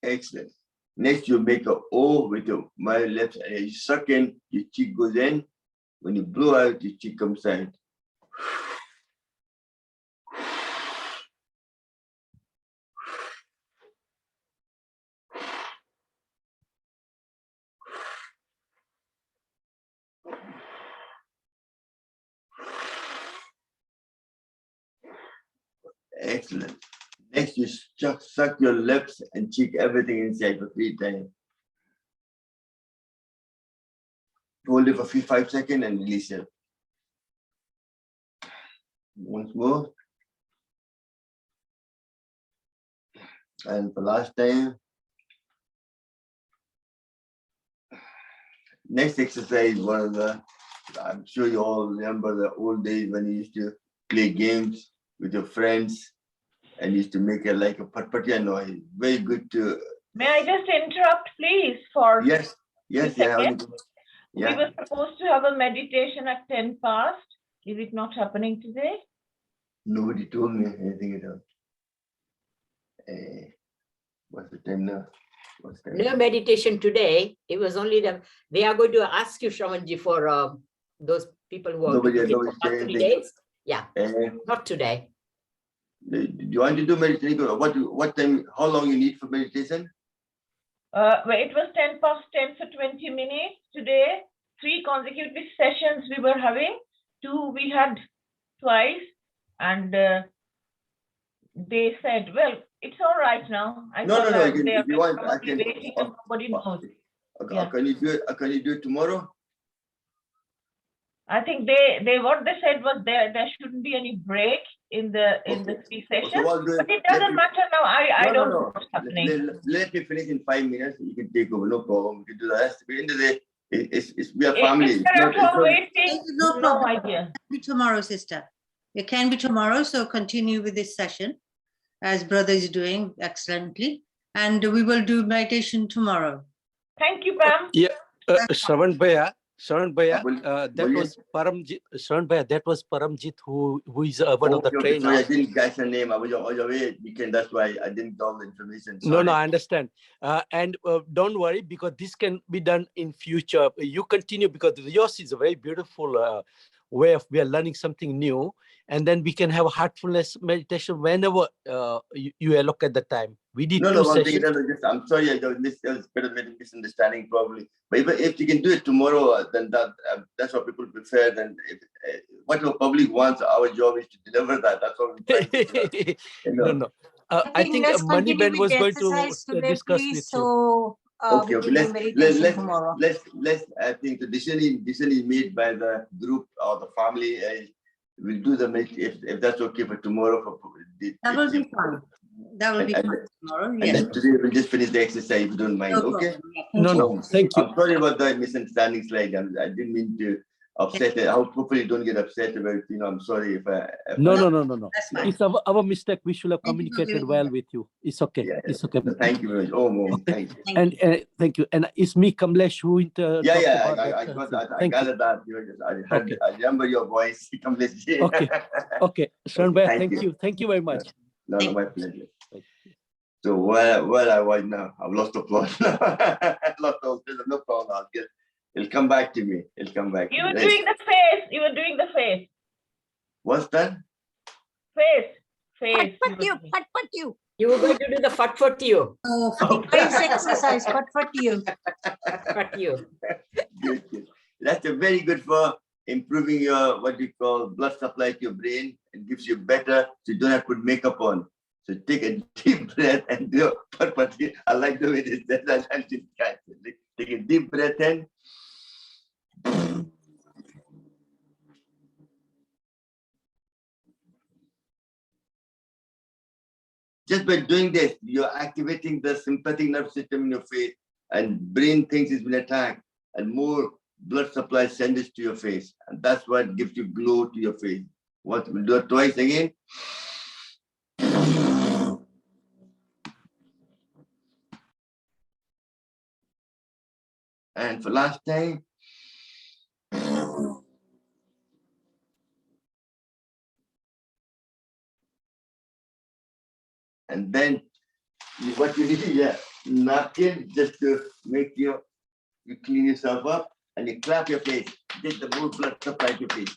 Excellent. Next, you make an O with your mouth left, and you suck in, your cheek goes in. When you blow out, your cheek comes out. Excellent. Next, you suck your lips and cheek everything inside for 3 times. Hold it for 5 seconds and release it. Once more. And for last time. Next exercise, one of the, I'm sure you all remember the old days when you used to play games with your friends and used to make it like a patpatia noise. Very good to. May I just interrupt, please? For yes, yeah. We were supposed to have a meditation at 10 past. Is it not happening today? Nobody told me anything at all. What's the time now? No meditation today. It was only they are going to ask you, Shravanji, for those people who are for 3 days. Yeah, not today. Do you want to do meditation? What time, how long you need for meditation? Well, it was 10 past 10 for 20 minutes today. 3 consecutive sessions we were having. 2 we had twice. And they said, well, it's all right now. No. If you want, I can. Nobody knows. Okay, yeah. Can you do it tomorrow? I think what they said was there shouldn't be any break in the 3 sessions. So but it doesn't matter now. I don't know what's happening. Let me finish in 5 minutes. You can take over, no problem. We can do the rest. At the end of the day, we are family. No idea. Be tomorrow, sister. It can be tomorrow, so continue with this session as brother is doing excellently, and we will do meditation tomorrow. Thank you, Pam. Yeah, Shravan Bhaiya, that was Paramjit. Shravan Bhaiya, that was Paramjit, who is one of the trainers. Sorry, I didn't catch her name. I was away weekend. That's why I didn't get all the information. Sorry. No, I understand. And don't worry, because this can be done in future. You continue because yours is a very beautiful way of we are learning something new, and then we can have a heartfulness meditation whenever you allocate the time. We did No, two one thing, sessions. I'm sorry, this is a bit of misunderstanding probably. But if you can do it tomorrow, then that's what people prefer. Then what the public wants, our job is to deliver that. That's what we're trying to do. No. I think let's Money continue Ben with was the going to exercise today, discuss please. with you. So Okay, we can do meditation tomorrow. let's. I think the decision is made by the group or the family. We'll do the if that's okay for tomorrow. That will be fine. That will be And- fine tomorrow. And Yes. then today we'll just finish the exercise if you don't mind. No Okay. problem. Yeah, thank you. No, thank you. I'm sorry about the misunderstandings. Like I didn't mean to upset it. I hope hopefully you don't get upset about it. I'm sorry if I. No. That's fine. It's our mistake. We should have Thank you for communicated giving well me with you. It's okay. Yeah. It's okay. Thank you very much. Oh, Mom, thank you. Thank And you. thank you. And it's me, Kamlesh, who talked about I that got thing. that. I Thank you. gathered that. I heard. Okay. I remember your voice. Okay. Okay. Sharon Bhai, Thank thank you. you. Thank you very much. No, Thank my pleasure. Thank So where I was now, I've lost the plot. Lost all. No problem. It'll come back to me. It'll come back. You to were me. doing the face. You were doing the face. What's that? Face. Face. Pat you. You were going to do the fat you. Oh, for the face exercise, pat you. Fat you. Good. That's a very good for improving your what you call blood supply to your brain. It gives you better, so you don't have to put makeup on. So take a deep breath and do. I like the way this. Take a deep breath in. Just by doing this, you're activating the sympathetic nervous system in your face, and brain thinks it's been attacked, and more blood supply sends to your face, and that's what gives you glow to your face. What we'll do it twice again. And for last time. And then what you need, napkin just to make you clean yourself up, and you clap your face. Get the more blood supply to your face.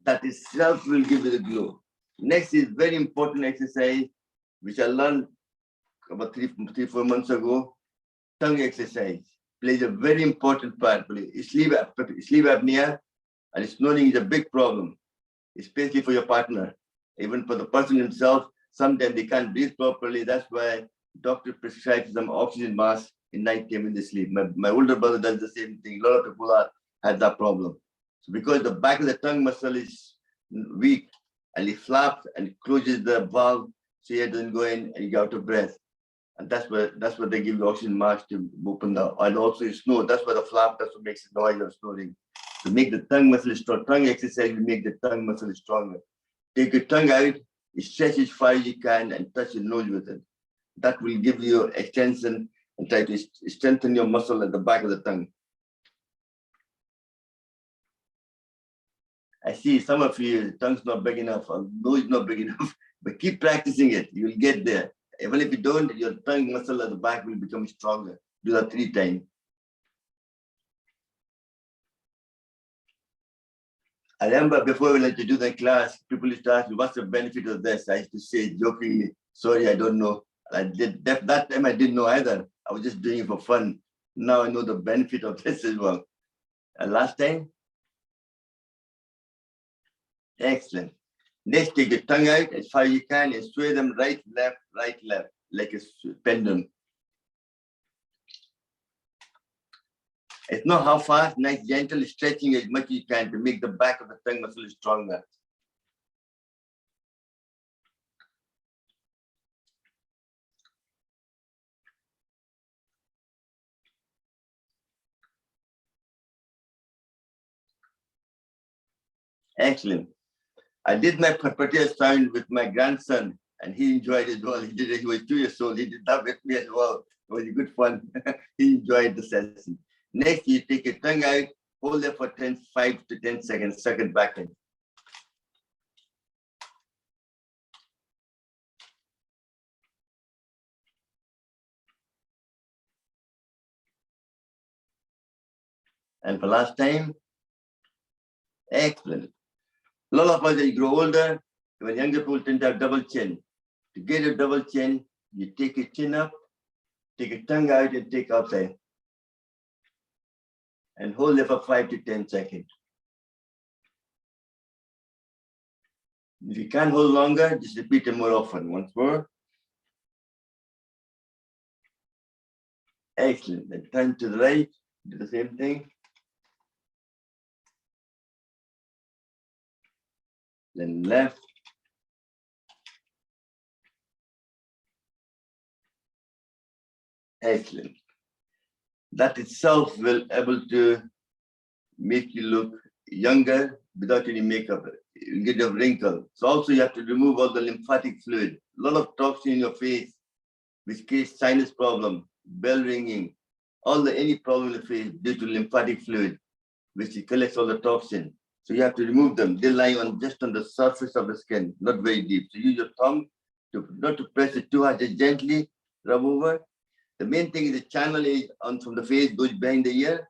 That itself will give you the glow. Next is very important exercise, which I learned about 3-4 months ago. Tongue exercise plays a very important part. Sleep apnea and snoring is a big problem, especially for your partner. Even for the person himself, sometimes they can't breathe properly. That's why doctor prescribes them oxygen mask in night time when they sleep. My older brother does the same thing. A lot of people have that problem. So because the back of the tongue muscle is weak, and it flaps and closes the valve, so air doesn't go in and you get out of breath. And that's what they give the oxygen mask to open the, and also you snore. That's why the flap, that's what makes the noise of snoring. To make the tongue muscle strong, tongue exercise will make the tongue muscle stronger. Take your tongue out, stretch as far as you can, and touch your nose with it. That will give you extension and try to strengthen your muscle at the back of the tongue. I see some of you, tongue's not big enough, or nose not big enough, but keep practicing it. You will get there. Even if you don't, your tongue muscle at the back will become stronger. Do that 3 times. I remember before we went to do the class, people used to ask me, what's the benefit of this? I used to say jokingly, sorry, I don't know. That time I didn't know either. I was just doing it for fun. Now I know the benefit of this as well. And last time? Excellent. Next, take the tongue out as far as you can and sway them right, left, like a pendulum. It's not how fast, nice, gentle stretching as much as you can to make the back of the tongue muscle stronger. Excellent. I did my Prapatya sound with my grandson, and he enjoyed it well. He did it. He was 2 years old. He did that with me as well. It was good fun. He enjoyed the session. Next, you take your tongue out, hold it for 5 to 10 seconds, suck it back in. And for last time, excellent. A lot of us, as you grow older, when younger people tend to have double chin. To get a double chin, you take your chin up, take your tongue out and take outside. And hold it for 5 to 10 seconds. If you can't hold longer, just repeat it more often. Once more. Excellent. Then turn to the right, do the same thing. Then left. Excellent. That itself will able to make you look younger without any makeup. You get a wrinkle. So also you have to remove all the lymphatic fluid. A lot of toxin in your face, which creates sinus problem, bell ringing, any problem in the face due to lymphatic fluid, which collects all the toxin. So you have to remove them. They lie on just on the surface of the skin, not very deep. So use your thumb not to press it too hard, just gently rub over. The main thing is the channel is on from the face, goes behind the ear,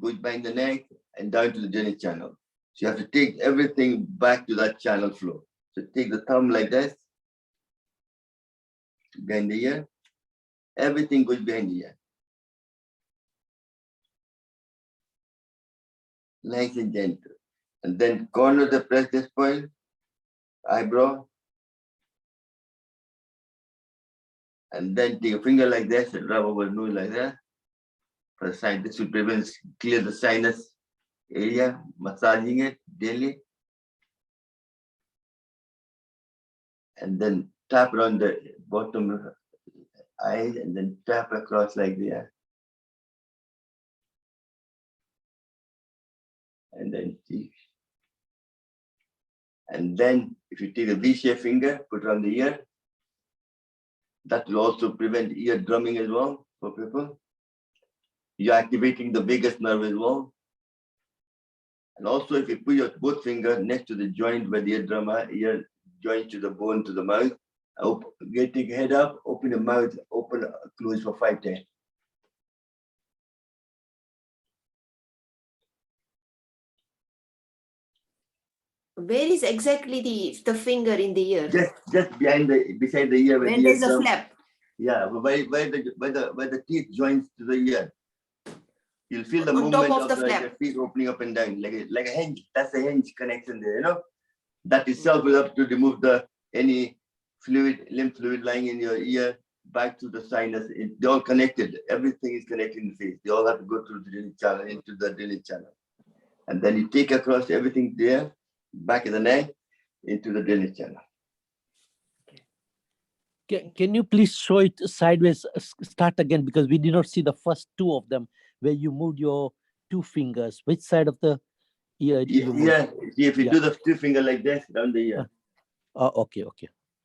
goes behind the neck, and down to the drainage channel. So you have to take everything back to that channel flow. So take the thumb like this, behind the ear. Everything goes behind the ear. Nice and gentle. And then corner the press this point, eyebrow. And then take a finger like this and rub over nose like that. For the side, this will clear the sinus area, massaging it daily. And then tap around the bottom of the eyes and then tap across like that. And then cheeks. And then if you take a V-shaped finger, put it on the ear. That will also prevent ear drumming as well for people. You're activating the vagus nerve as well. And also if you put your both fingers next to the joint where the ear joint to the bone to the mouth, take your head up, open your mouth, open, close for 5 times. Where is exactly the finger in the ear? Just beside the ear. When there's a flap. Yeah, where the teeth joins to the ear. You'll feel the On movement top of the flap. your teeth opening up and down, like a hinge. That's a hinge connection there, you know. That itself will have to remove any lymph fluid lying in your ear back to the sinus. They're all connected. Everything is connected in the face. They all have to go through the drainage channel, into the drainage channel. And then you take across everything there, back of the neck, into the drainage channel. Can you please show it sideways? Start again, because we did not see the first 2 of them where you moved your 2 fingers. Which side of the ear? Yeah. See, if you do the 2 finger like this down the ear. Okay.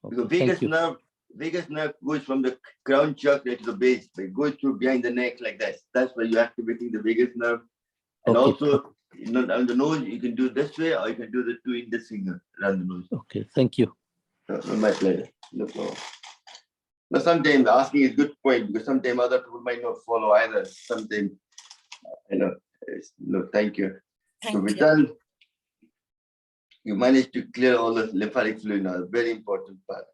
Because Thank you. vagus nerve goes from the crown chakra to the base. It goes through behind the neck like this. That's why you're activating the vagus nerve. And also, on the nose, you can do this way, or you can do the 2 index finger around the nose. Okay, thank you. My pleasure. No problem. Now, sometimes asking is a good point, because sometimes other people might not follow either. Sometimes, thank you. So we're done. You managed to clear all the lymphatic fluid now, a very important part.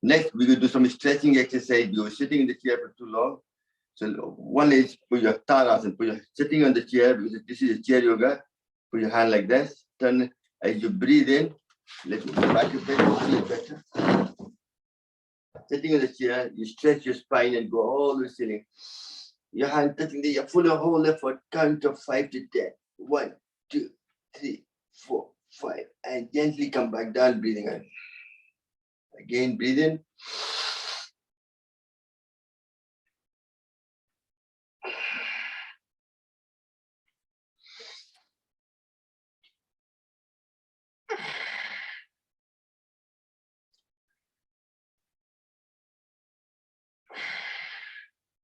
Next, we will do some stretching exercise. You were sitting in the chair for too long. So one is put your Tadasana, sitting on the chair, because this is a chair yoga. Put your hand like this. Turn as you breathe in. Let's go back a bit, feel better. Sitting on the chair, you stretch your spine and go all the way ceiling. Your hand touching the full whole left foot, count of 5 to 10. 1, 2, 3, 4, 5. And gently come back down, breathing in. Again, breathe in.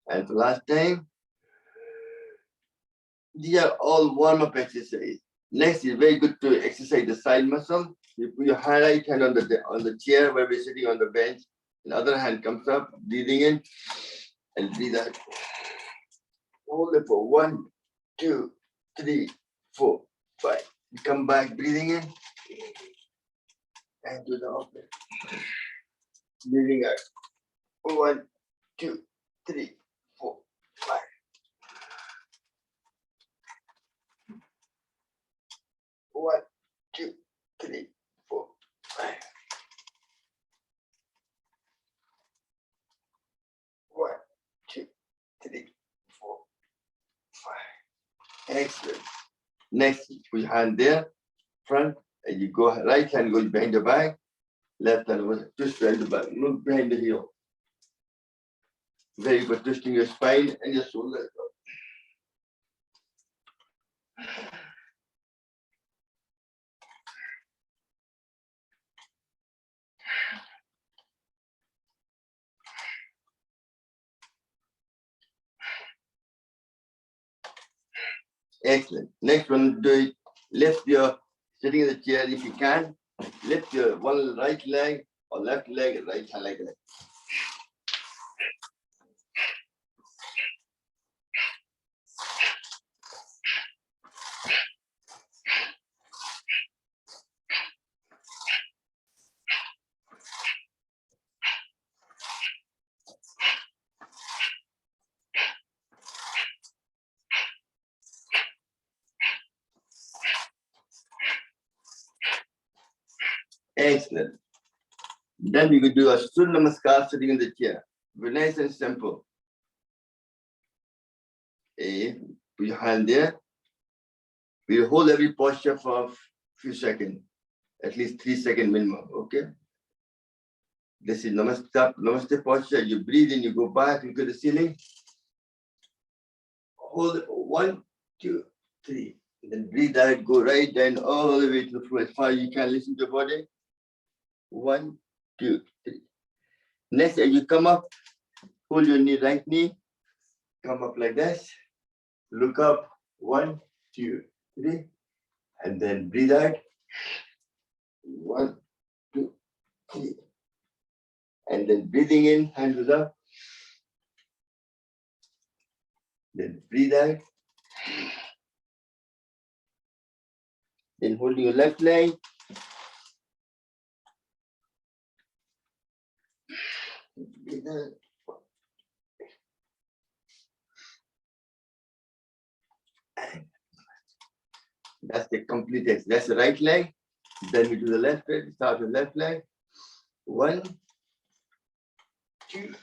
And for last time, these are all warm-up exercises. Next is very good to exercise the side muscle. You put your right hand on the chair where we're sitting on the bench. The other hand comes up, breathing in and breathe out. Hold it for 1, 2, 3, 4, 5. Come back, breathing in. And to the opposite. Breathing out. 1, 2, 3, 4, 5. 1, 2, 3, 4, 5. 1, 2, 3, 4, 5. Excellent. Next, put your hand there, front, and you go right hand goes behind the back, left hand goes just behind the back, look behind the heel. Very good, twisting your spine and your shoulders. Excellent. Next one, do it. Lift your, sitting in the chair if you can, lift your one right leg or left leg and right hand like that. Excellent. Then we could do a Surya Namaskar sitting in the chair. Very nice and simple. Put your hand there. We hold every posture for a few seconds, at least 3 seconds minimum. Okay. This is Namaste posture. You breathe in, you go back, look at the ceiling. Hold it. 1, 2, 3. And then breathe out, go right down all the way to the floor as far as you can. Listen to your body. 1, 2, 3. Next, as you come up, hold your knee, right knee. Come up like this. Look up. 1, 2, 3. And then breathe out. 1, 2, 3. And then breathing in, hands goes up. Then breathe out. Then holding your left leg. Breathe out. That's the complete exercise. That's the right leg. Then we do the left leg. Start with left leg. 1, 2,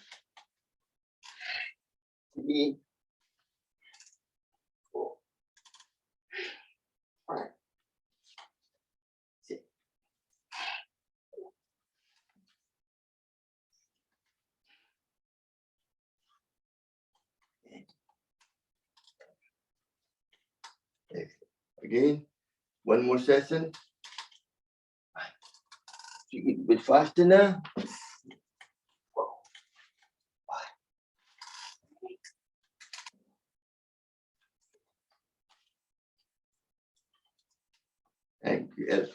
3, 4, 5, 6. Again, one more session. You get a bit faster now. Thank you.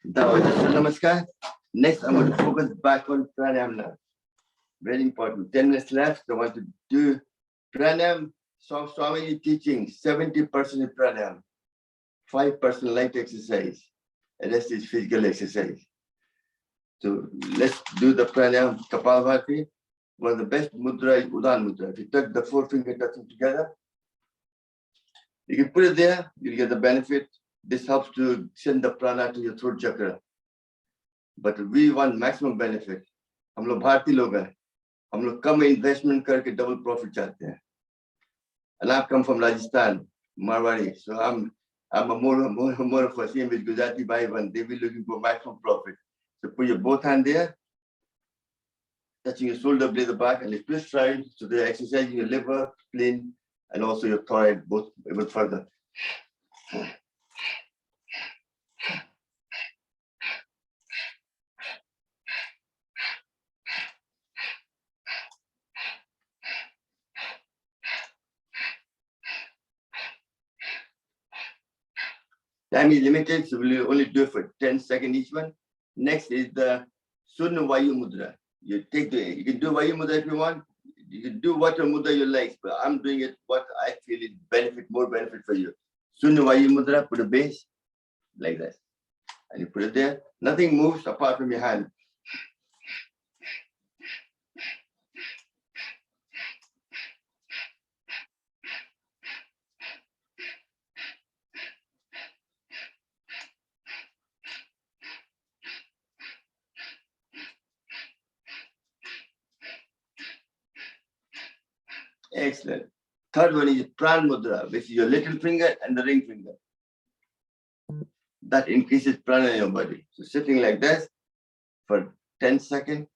That was Namaskar. Next, I'm going to focus back on Pranayam now. Very important. 10 minutes left. I want to do Pranayam. So Swami teaching 70% is Pranayam, 5% light exercise, and rest is physical exercise. So let's do the Pranayam Kapalbhati. One of the best mudra is Udan Mudra. If you touch the 4 fingers, touch them together, you can put it there, you'll get the benefit. This helps to send the prana to your throat chakra. But we want maximum benefit. हम लोग भारतीय लोग हैं, हम लोग कम investment करके double profit चाहते हैं. And I come from Rajasthan, Marwari. So I'm a more of a same with Gujarati Bhaivan. They be looking for maximum profit. So put your both hand there, touching your shoulder blade the back, and it's twist right. So they're exercising your liver, spleen, and also your thyroid, both even further. Time is limited, so we'll only do it for 10 seconds each one. Next is the Surya Vayu Mudra. You can do Vayu Mudra if you want. You can do whatever mudra you like, but I'm doing it what I feel is more benefit for you. Sunya Vayu Mudra, put a base like that. And you put it there. Nothing moves apart from your hand. Excellent. Third one is Prana Mudra, which is your little finger and the ring finger. That increases prana in your body. So sitting like this for 10 seconds.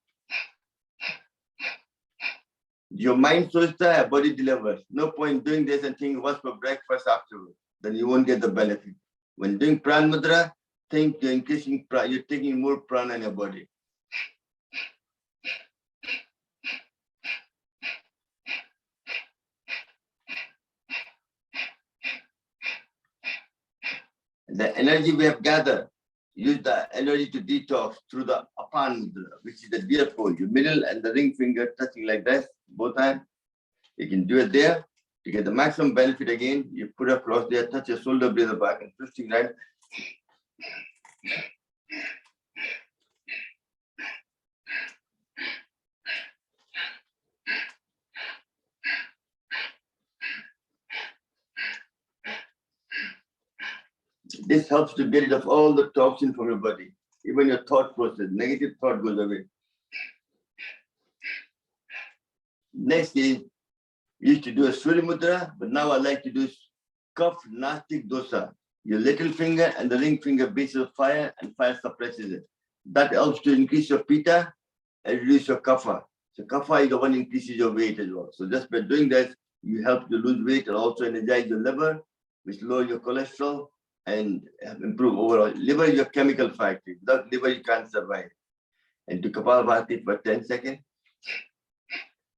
Your mind flows there, body delivers. No point doing this and think what's for breakfast afterwards. Then you won't get the benefit. When doing Prana Mudra, think you're increasing, you're taking more prana in your body. The energy we have gathered, use the energy to detox through the Prana Mudra, which is the deer pole, your middle and the ring finger touching like this, both hands. You can do it there. To get the maximum benefit again, you put across there, touch your shoulder blade back and twisting right. This helps to get rid of all the toxin from your body. Even your thought process, negative thought goes away. Next is, used to do a Surya Mudra, but now I like to do Kapha Nastic Dosa. Your little finger and the ring finger bases fire and fire suppresses it. That helps to increase your Pitta and reduce your Kapha. So Kapha is the one increases your weight as well. So just by doing that, you help to lose weight and also energize your liver, which lower your cholesterol and improve overall. Liver is your chemical factory. Without liver, you can't survive. And do Kapalabhati for 10 seconds.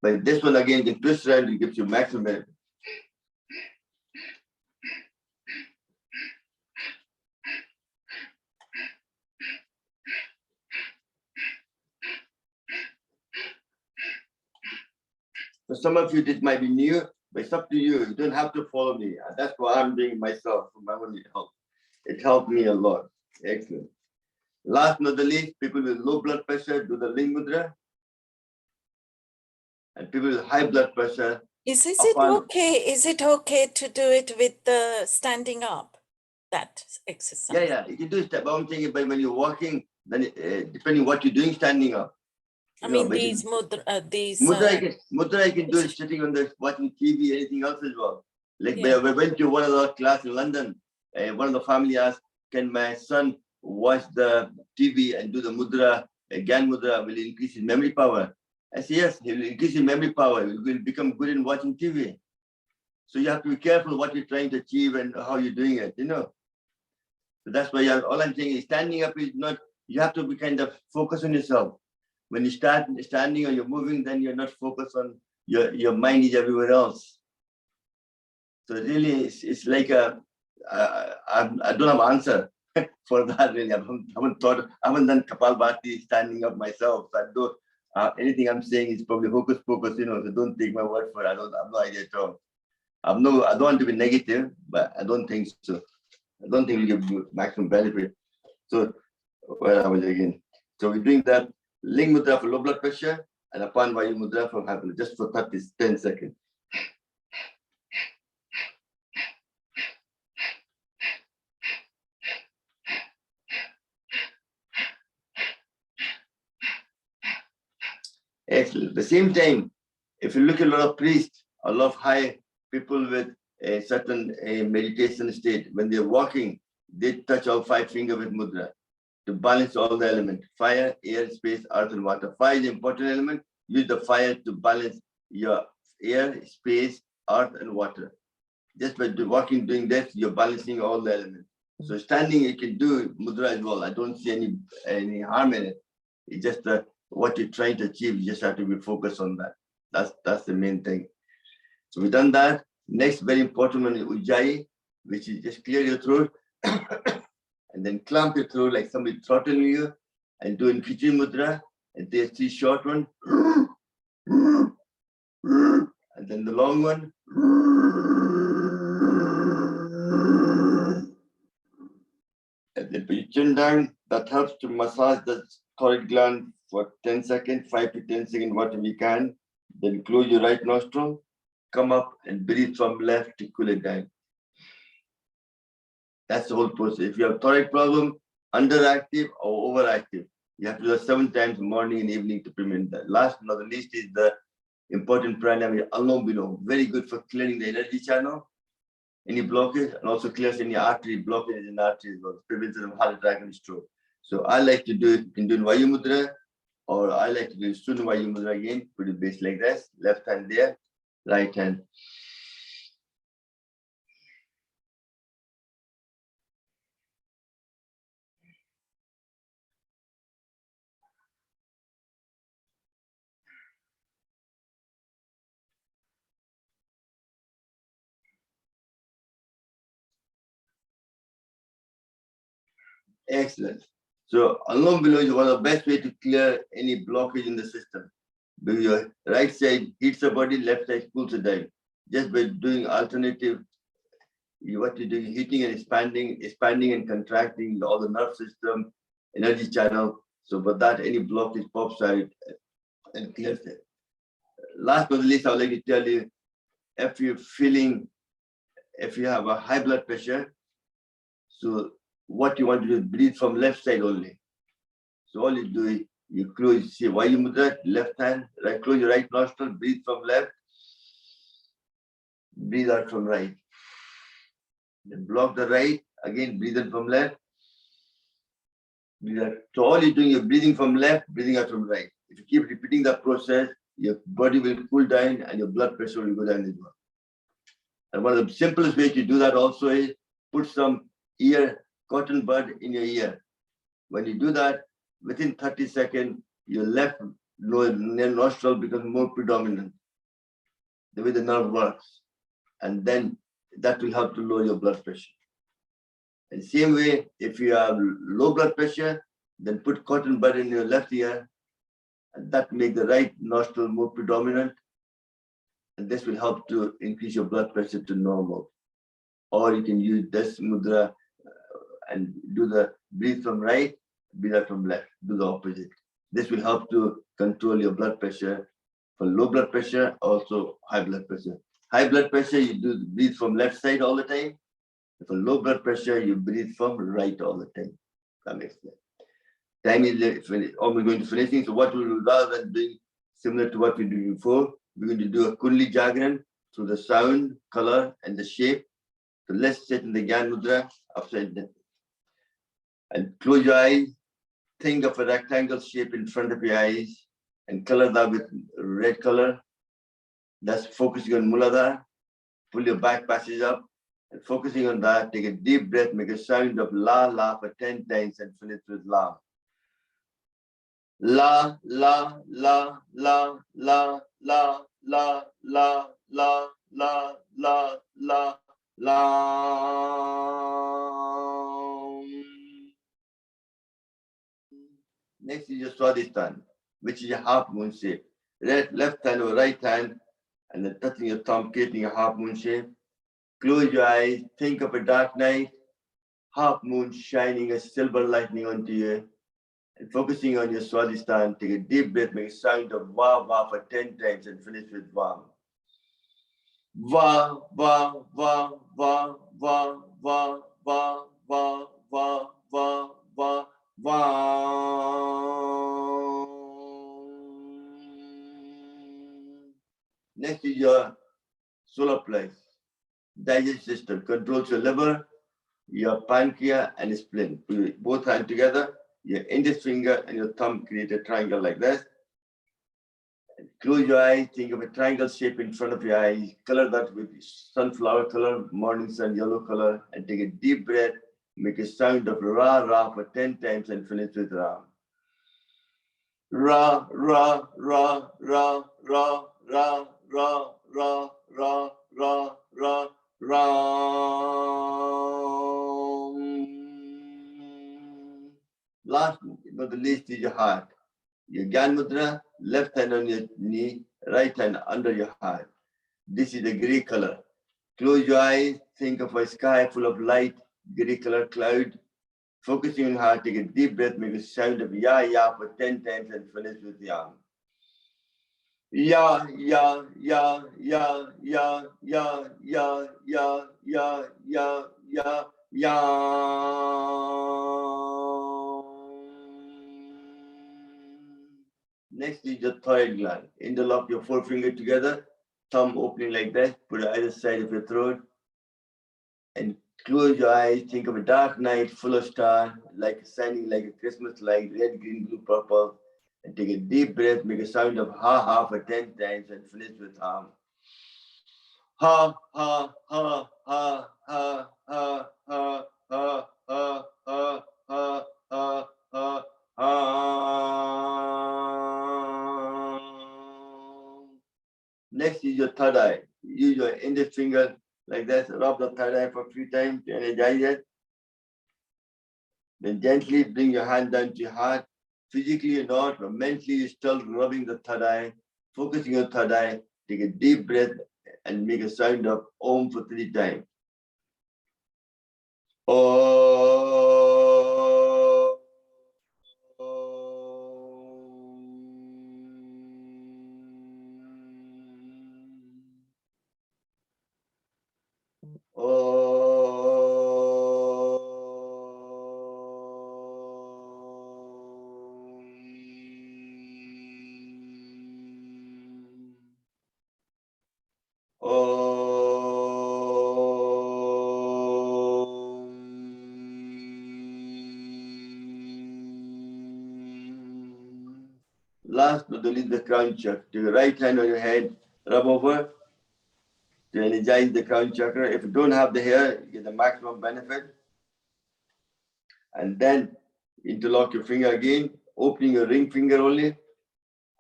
But this one again, you can twist around, it gives you maximum benefit. For some of you, this might be new, but it's up to you. You don't have to follow me. That's what I'm doing myself for my own help. It helped me a lot. Excellent. Last but not the least, people with low blood pressure do the Ling Mudra. And people with high blood pressure. Is it okay to do it with the standing up, that exercise? Yeah, you can do it. But I'm thinking, but when you're walking, then depending what you're doing, standing up. I mean, these mudra, Mudra you can do it sitting on the watching TV, anything else as well. Like we went to one of the class in London, one of the family asked, can my son watch the TV and do the mudra, Gland Mudra, will increase his memory power? I said, yes, he will increase his memory power. He will become good in watching TV. So you have to be careful what you're trying to achieve and how you're doing it, So that's why all I'm saying is standing up is not, you have to be kind of focused on yourself. When you start standing or you're moving, then you're not focused on your mind is everywhere else. So really, it's like I don't have an answer for that really. I haven't done Kapalbhati standing up myself. So I don't, anything I'm saying is probably hocus pocus, so don't take my word for it. I have no idea at all. I don't want to be negative, but I don't think so. I don't think we give you maximum benefit. So where are we again? So we're doing that Ling Mudra for low blood pressure and Apan Vayu Mudra for happiness, just for 10 seconds. Excellent. At the same time, if you look at a lot of priests, a lot of high people with a certain meditation state, when they're walking, they touch all 5 fingers with mudra to balance all the elements: fire, air, space, earth, and water. Fire is the important element. Use the fire to balance your air, space, earth, and water. Just by walking, doing this, you're balancing all the elements. So standing, you can do mudra as well. I don't see any harm in it. It's just what you're trying to achieve. You just have to be focused on that. That's the main thing. So we've done that. Next, very important one is Ujjayi, which is just clear your throat and then clamp your throat like somebody throttling you, and do in Khichdi Mudra, and there's 3 short one, and then the long one. chin down. That helps to massage the thyroid gland for 10 seconds, 5 to 10 seconds, whatever you can. Then close your right nostril, come up and breathe from left to cool it down. That's the whole process. If you have thyroid problem, underactive or overactive, you have to do it 7 times morning and evening to prevent that. Last but not the least is the important pranayam, Alom Bilom, very good for clearing the energy channel, any blockage, and also clears any artery blockage in the arteries, prevents of heart attack and stroke. So I like to do it, you can do in Vayu Mudra, or I like to do Sunu Vayu Mudra again, put it base like this, left hand there, right hand. Excellent. So Alom Bilom is one of the best way to clear any blockage in the system. Because your right side heats the body, left side cools it down. Just by doing alternative, what you do, heating and expanding and contracting all the nerve system, energy channel. So but that any blockage pops out and clears it. Last but not least, I would like to tell you, if you have a high blood pressure, so what you want to do is breathe from left side only. So all you do is you close, see Vayu Mudra, left hand, right, close your right nostril, breathe from left, breathe out from right. Then block the right, again breathe in from left, breathe out. So all you're doing, you're breathing from left, breathing out from right. If you keep repeating that process, your body will cool down and your blood pressure will go down as well. And one of the simplest ways to do that also is put some cotton bud in your ear. When you do that, within 30 seconds, your left lower nostril becomes more predominant, the way the nerve works. And then that will help to lower your blood pressure. And same way, if you have low blood pressure, then put cotton bud in your left ear, and that make the right nostril more predominant. And this will help to increase your blood pressure to normal. Or you can use this mudra and do the breathe from right, breathe out from left, do the opposite. This will help to control your blood pressure. For low blood pressure, also high blood pressure. High blood pressure, you do breathe from left side all the time. For low blood pressure, you breathe from right all the time. That makes sense. Time is almost going to finishing. So what we will do rather than doing similar to what we did before, we're going to do a Kundali Jagran through the sound, color, and the shape. So let's sit in the Gland Mudra upside down. And close your eyes. Think of a rectangle shape in front of your eyes and color that with red color. That's focusing on Muladhara. Pull your back passage up and focusing on that. Take a deep breath, make a sound of La, La for 10 times and finish with La. La, La, La, La, La, La, La, La, La, La, La, La, La. Next is your Swadhisthana, which is a half moon shape. Left hand or right hand, and then touching your thumb, creating a half moon shape. Close your eyes, think of a dark night, half moon shining a silver lightning onto you, and focusing on your Swadhisthana. Take a deep breath, make a sound of Va, Va for 10 times and finish with Va. Va, Va, Va, Va, Va, Va, Va, Va, Va, Va, Va, Va. Next is your solar plex, digestive system, controls your liver, your pancreas, and spleen. Put both hands together, your index finger and your thumb create a triangle like this. And close your eyes, think of a triangle shape in front of your eyes, color that with sunflower color, morning sun yellow color, and take a deep breath, make a sound of Ra, Ra for 10 times and finish with Ra. Ra, Ra, Ra, Ra, Ra, Ra, Ra, Ra, Ra, Ra, Ra, Ra. Last but the least is your heart. Your Gland Mudra, left hand on your knee, right hand under your heart. This is the gray color. Close your eyes, think of a sky full of light, gray color cloud. Focusing on heart, take a deep breath, make a sound of ya, ya for 10 times and finish with yang. Ya, ya, ya, ya, ya, ya, ya, ya, ya, ya, ya, ya. Next is your thyroid gland. Interlock your forefinger together, thumb opening like that, put it either side of your throat, and close your eyes. Think of a dark night full of stars, like shining like a Christmas light, red, green, blue, purple. And take a deep breath, make a sound of ha ha for 10 times and finish with hum. Ha ha ha ha ha ha ha ha ha ha ha ha ha ha. Next is your third eye. Use your index finger like that, rub the third eye for a few times to energize it. Then gently bring your hand down to your heart. Physically you're not, but mentally you're still rubbing the third eye, focusing on third eye. Take a deep breath and make a sound of Om for 3 times. Om. Last but not least, the crown chakra. Take your right hand on your head, rub over to energize the crown chakra. If you don't have the hair, you get the maximum benefit. And then interlock your finger again, opening your ring finger only,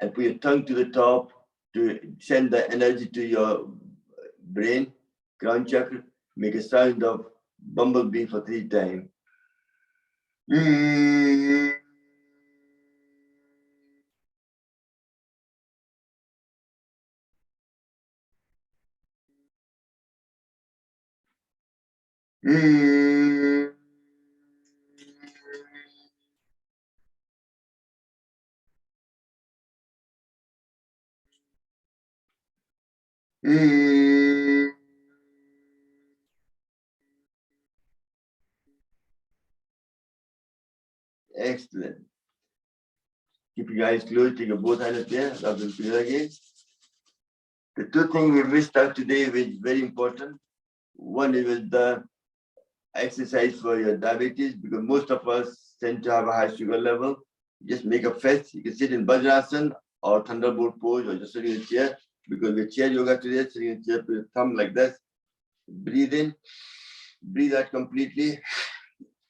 and put your tongue to the top to send the energy to your brain, crown chakra. Make a sound of bumblebee for 3 times. Excellent. Keep your eyes closed, take your both hands there, rub them together again. The 2 things we missed out today, which is very important. One is the exercise for your diabetes, because most of us tend to have a high sugar level. Just make a fist. You can sit in Vajrasana or Thunderbolt pose, or just sitting in a chair. Because we're chair yoga today, sitting in a chair, put your thumb like this. Breathe in, breathe out completely,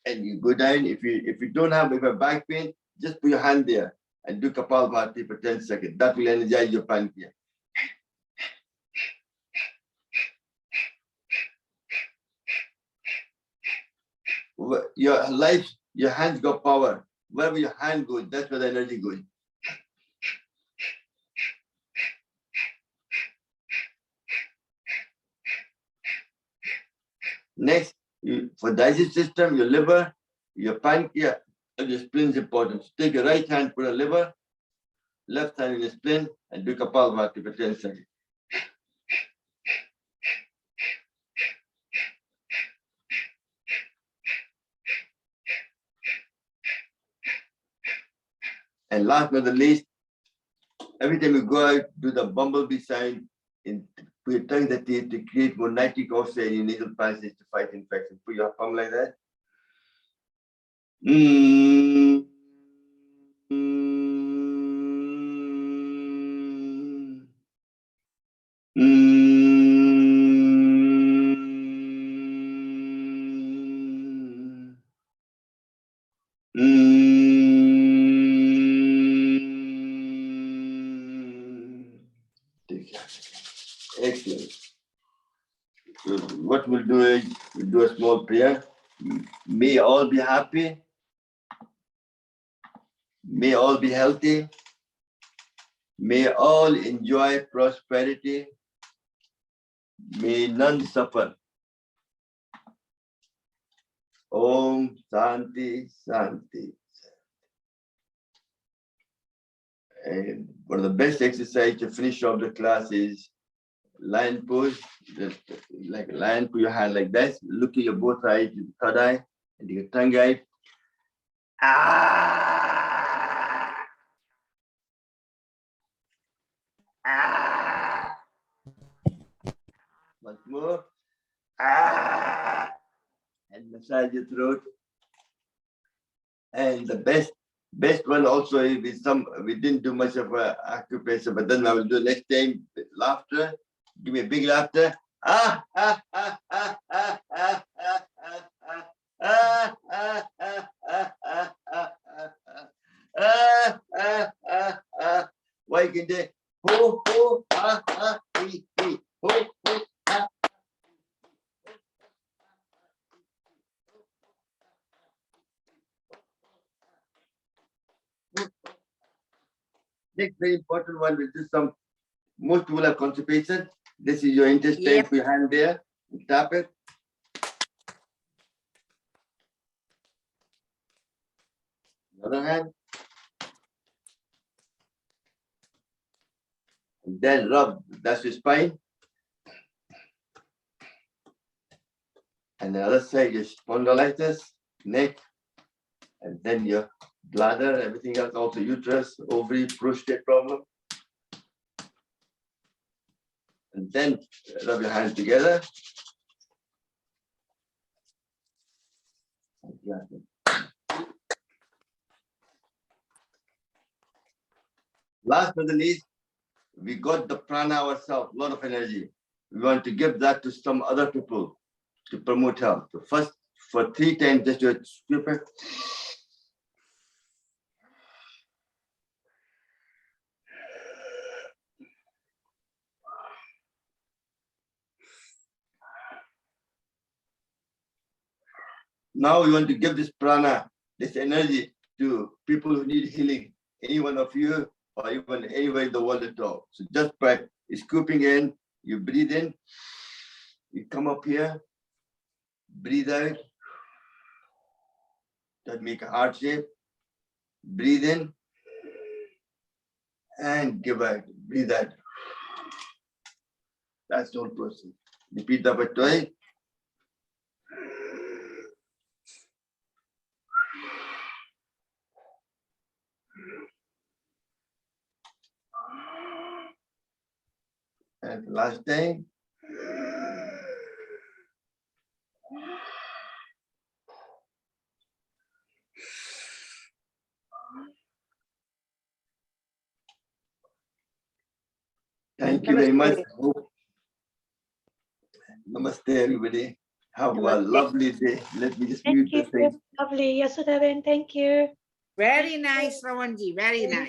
and you go down. If you don't have back pain, just put your hand there and do Kapalbhati for 10 seconds. That will energize your pancreas. Your life, your hands got power. Wherever your hand goes, that's where the energy goes. Next, for digestive system, your liver, your pancreas, and your spleen is important. So take your right hand, put a liver, left hand in the spleen, and do Kapalbhati for 10 seconds. And last but not least, every time you go out, do the bumblebee sign in put your tongue in the teeth to create more nitric oxide in your nasal passage to fight infection. Put your thumb like that. Excellent. So what we'll do is we'll do a small prayer. May all be happy. May all be healthy. May all enjoy prosperity. May none suffer. Om Shanti Shanti. And one of the best exercise to finish off the class is lion pose. Just like a lion, put your hand like this. Look at your both eyes, your third eye, and your tongue eye. Ah! Ah! Once more. Ah! And massage your throat. And the best one also is we didn't do much of acupressure, but then I will do next time with laughter. Give me a big laughter. Ah, ah, ah, ah, ah, ah, ah, ah, ah, ah, ah, ah, ah, ah. Why can they? Ho, ho, ah, ah, he, ho, ho, ah. Next very important one, which is most people have constipation. This is your intestine, Yep. put your hand there, tap it. Other hand. And then rub, that's your spine. And the other side is spondylitis, neck, and then your bladder, everything else, also uterus, ovary, prostate problem. And then rub your hands together. Last but not least, we got the prana ourselves, a lot of energy. We want to give that to some other people to promote health. So first, for 3 times, just do it stupid. Now we want to give this prana, this energy to people who need healing. Any one of you or even anywhere in the world at all. So just by scooping in, you breathe in, you come up here, breathe out, that make a heart shape, breathe in, and give out, breathe out. That's the whole process. Repeat that by twice. And last time. Thank you very much. Namaste, everybody. Have a lovely day. Let me just mute the thing. Lovely. Jasoda, thank you. Very nice, Ramanji. Very nice.